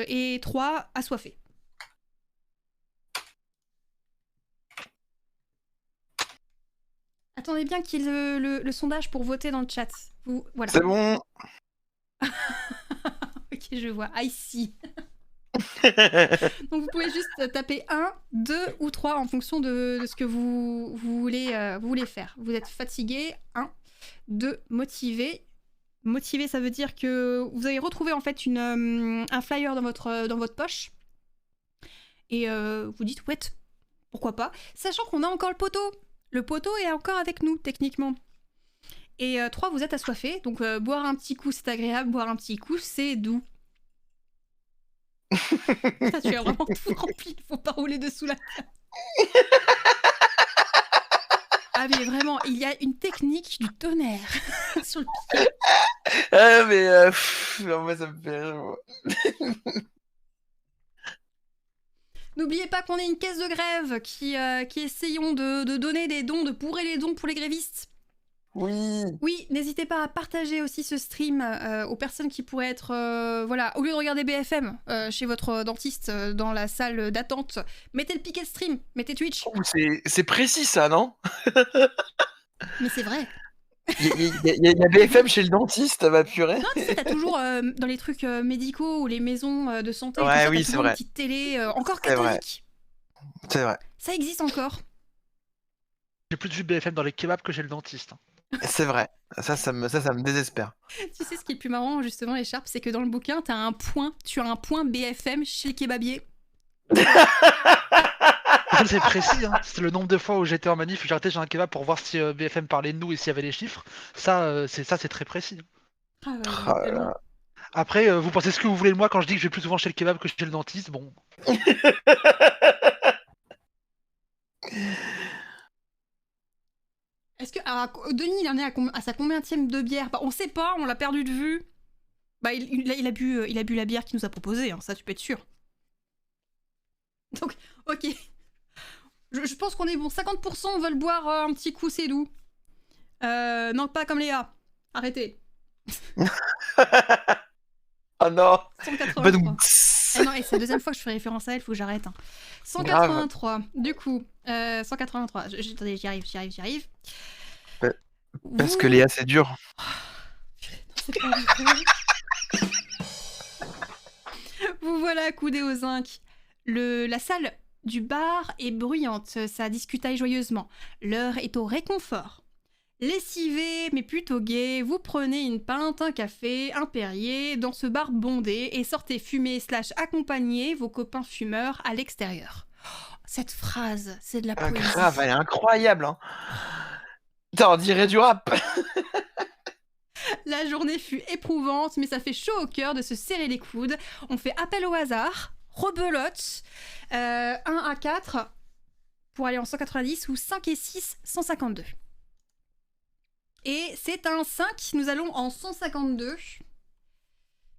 et 3, assoiffé. Attendez bien qu'il y ait le sondage pour voter dans le chat. Voilà. C'est bon. Ok, je vois. I see. Donc vous pouvez juste taper 1, 2 ou 3 en fonction de ce que vous voulez faire. Vous êtes fatigué, 1, 2, motivé, Motivé, ça veut dire que vous avez retrouvé en fait un flyer dans votre poche. Et vous dites, ouais, pourquoi pas. Sachant qu'on a encore le poteau. Le poteau est encore avec nous, techniquement. Et 3, vous êtes assoiffés. Donc boire un petit coup, c'est agréable. Boire un petit coup, c'est doux. Ça, tu as vraiment tout rempli. Il faut pas rouler dessous la table. Ah mais vraiment, il y a une technique du tonnerre sur le piquet. Ah mais moi ça me fait rire. Moi. N'oubliez pas qu'on est une caisse de grève qui essayons de donner des dons, de bourrer les dons pour les grévistes. Oui. Oui, n'hésitez pas à partager aussi ce stream aux personnes qui pourraient être... voilà, au lieu de regarder BFM chez votre dentiste dans la salle d'attente, mettez le piquet stream, mettez Twitch. Oh, c'est précis ça, non? Mais c'est vrai. Il y a BFM chez le dentiste, ma purée. Non, tu sais, t'as toujours dans les trucs médicaux ou les maisons de santé, Ouais, tout ça, oui, t'as c'est toujours vrai. une petite télé encore C'est vrai. catholique. C'est vrai. Ça existe encore. J'ai plus de vue BFM dans les kebabs que chez le dentiste. C'est vrai. Ça me désespère. Tu sais ce qui est le plus marrant, justement, Écharpe, c'est que dans le bouquin, tu as un point BFM chez le kebabier. C'est précis, hein. C'était le nombre de fois où j'étais en manif, j'ai arrêté chez un kebab pour voir si BFM parlait de nous et s'il y avait les chiffres. Ça, c'est très précis. Ah, ouais, Oh là tellement. là. Après, vous pensez ce que vous voulez de moi quand je dis que je vais plus souvent chez le kebab que chez le dentiste. Bon, Est-ce que. Alors, Denis, il en est à sa combienième de bière? Bah, on sait pas, on l'a perdu de vue. Bah, il a bu la bière qu'il nous a proposée, hein, ça, tu peux être sûr. Donc, ok. Je pense qu'on est bon. 50% veulent boire un petit coup, c'est doux. Non, pas comme Léa. Arrêtez. Oh non. 183. Badoum. Eh non, et c'est la deuxième fois que je fais référence à elle, faut que j'arrête. Hein. 183. Du coup, 183. Attendez, j'y arrive. Parce que Léa, c'est dur. C'est pas vrai. Vous voilà accoudés au zinc. La salle du bar est bruyante, ça discutaille joyeusement. L'heure est au réconfort. Lessivé, mais plutôt gai, vous prenez une pinte, un café, un Perrier dans ce bar bondé et sortez fumer / accompagner vos copains fumeurs à l'extérieur. Oh, cette phrase, c'est de la Ah, poésie. grave, elle est incroyable. Hein. Putain, on dirait du rap. La journée fut éprouvante, mais ça fait chaud au cœur de se serrer les coudes. On fait appel au hasard, rebelote, 1 à 4 pour aller en 190 ou 5 et 6, 152. Et c'est un 5, nous allons en 152.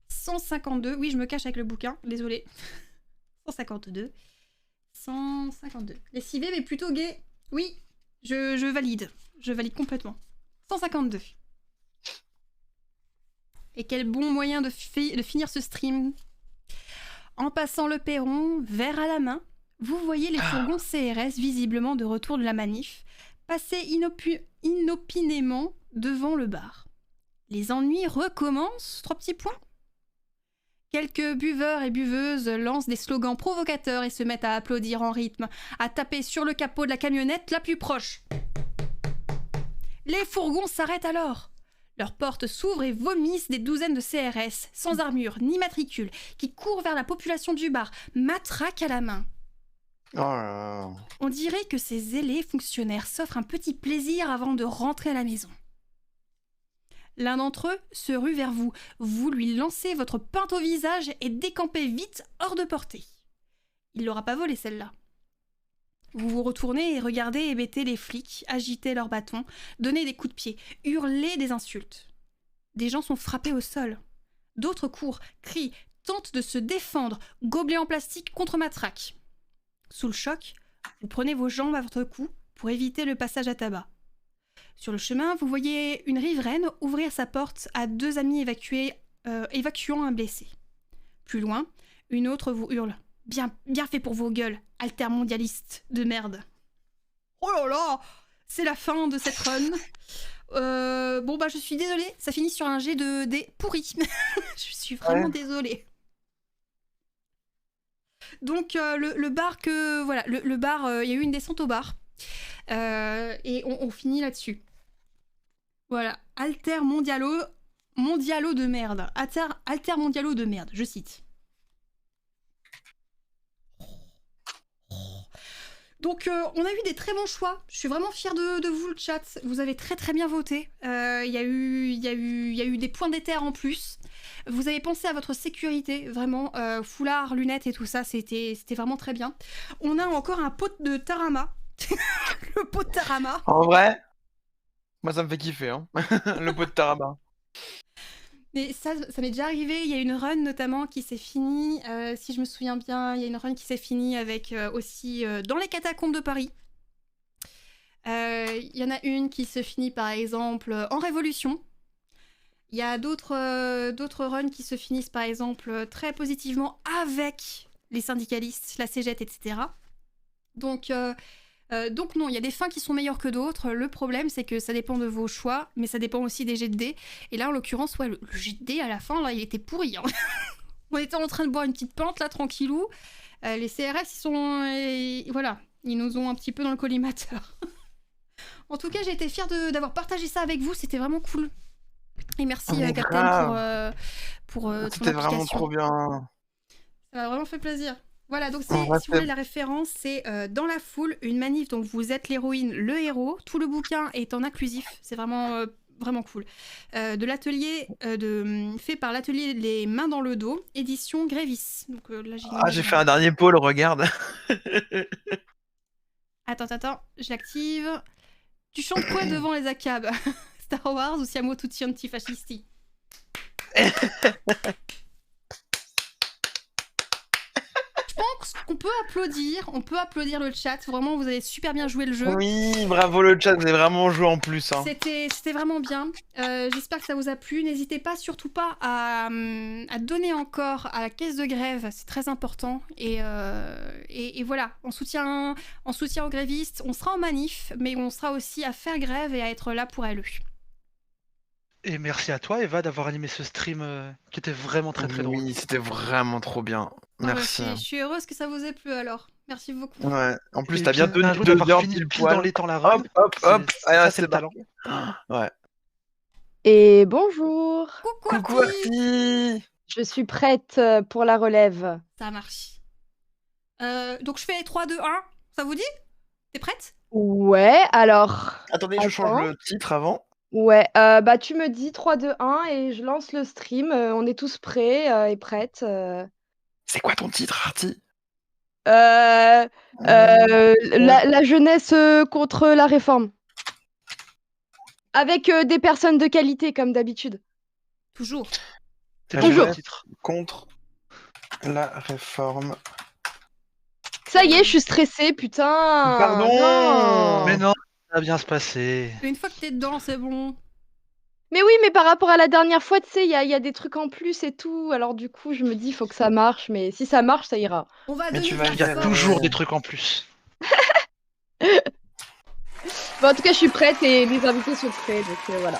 152, oui, je me cache avec le bouquin, désolé. 152. 152. Lessivé, mais plutôt gai. Oui, je valide. Je valide complètement. 152. Et quel bon moyen de finir ce stream. En passant le perron, verre à la main, vous voyez les fourgons CRS visiblement de retour de la manif passer inopinément devant le bar. Les ennuis recommencent, 3 petits points. Quelques buveurs et buveuses lancent des slogans provocateurs et se mettent à applaudir en rythme, à taper sur le capot de la camionnette la plus proche. Les fourgons s'arrêtent alors. Leurs portes s'ouvrent et vomissent des douzaines de CRS, sans armure ni matricule, qui courent vers la population du bar, matraque à la main. Oh là là. On dirait que ces zélés fonctionnaires s'offrent un petit plaisir avant de rentrer à la maison. L'un d'entre eux se rue vers vous. Vous lui lancez votre pinte au visage et décampez vite hors de portée. Il l'aura pas volé celle-là. Vous vous retournez et regardez hébéter les flics, agiter leurs bâtons, donner des coups de pied, hurler des insultes. Des gens sont frappés au sol. D'autres courent, crient, tentent de se défendre, gobelets en plastique contre matraque. Sous le choc, vous prenez vos jambes à votre cou pour éviter le passage à tabac. Sur le chemin, vous voyez une riveraine ouvrir sa porte à 2 amis évacuant un blessé. Plus loin, une autre vous hurle. Bien fait pour vos gueules, altermondialistes de merde. Oh là là, c'est la fin de cette run. Bon bah je suis désolée, ça finit sur un jet de dés pourri. Je suis vraiment désolée. Donc le bar que voilà, le bar, il y a eu une descente au bar et on finit là-dessus. Voilà, Alter Mondialo, mondialo de merde. Alter mondialo de merde, je cite. Donc, on a eu des très bons choix. Je suis vraiment fière de vous, le chat. Vous avez très très bien voté. Il y a eu des points d'éther en plus. Vous avez pensé à votre sécurité, vraiment. Foulard, lunettes et tout ça, c'était vraiment très bien. On a encore un pot de Tarama. Le pot de Tarama. En vrai, moi ça me fait kiffer, hein. Le pot de Tarama. Mais ça m'est déjà arrivé, il y a une run notamment qui s'est finie, si je me souviens bien, il y a une run qui s'est finie avec aussi dans les catacombes de Paris. Il y en a une qui se finit par exemple en Révolution. Il y a d'autres runs qui se finissent par exemple très positivement avec les syndicalistes, la CGT, etc. Donc non, il y a des fins qui sont meilleures que d'autres. Le problème, c'est que ça dépend de vos choix, mais ça dépend aussi des jets de dés. Et là, en l'occurrence, ouais, le jet de dés, à la fin, là, il était pourri. Hein. On était en train de boire une petite pinte, là, tranquillou. Les CRS, ils sont... voilà, ils nous ont un petit peu dans le collimateur. En tout cas, j'ai été fière d'avoir partagé ça avec vous. C'était vraiment cool. Et merci, Captain, pour ton C'était vraiment trop bien. Ça m'a vraiment fait plaisir. Voilà, donc si vous voulez la référence, c'est Dans la foule, une manif, donc vous êtes l'héroïne, le héros. Tout le bouquin est en inclusif, c'est vraiment, vraiment cool. De l'atelier, fait par l'atelier Les Mains dans le dos, édition Grévis. Donc, là, j'ai fait un dernier pôle, regarde. Attends, j'active. Tu chantes quoi devant les ACAB? Star Wars ou Siamo tutti antifascisti? Je pense qu'on peut applaudir le chat. Vraiment, vous avez super bien joué le jeu. Oui, bravo le chat, vous avez vraiment joué en plus. Hein. C'était vraiment bien. J'espère que ça vous a plu. N'hésitez pas, surtout pas, à donner encore à la caisse de grève. C'est très important. Et voilà, en soutien aux grévistes, on sera en manif, mais on sera aussi à faire grève et à être là pour LE. Et merci à toi, Eva, d'avoir animé ce stream qui était vraiment très drôle. Oui, c'était vraiment trop bien. Merci. Je suis heureuse que ça vous ait plu alors. Merci beaucoup. Ouais. En plus, Et t'as bien puis, tenu 2 heures pile dans les temps la run. Hop. Ça, c'est le talent. Ouais. Et bonjour. Coucou Arti. Je suis prête pour la relève. Ça marche. Donc je fais 3, 2, 1. Ça vous dit? T'es prête? Ouais, alors... Attendez, je change le titre avant. Ouais, bah tu me dis 3, 2, 1 et je lance le stream. On est tous prêts et prêtes. C'est quoi ton titre, Arti? La jeunesse contre la réforme. Avec des personnes de qualité, comme d'habitude. Toujours. Toujours. Contre la réforme. Ça y est, je suis stressée, putain. Pardon. Non. Mais non, ça va bien se passer. Une fois que t'es dedans, c'est bon. Mais oui, mais par rapport à la dernière fois, tu sais, il y a des trucs en plus et tout. Alors du coup, je me dis, il faut que ça marche. Mais si ça marche, ça ira. On va Il y a toujours des trucs en plus. Bon, en tout cas, je suis prête et les invités sont prêts, donc voilà.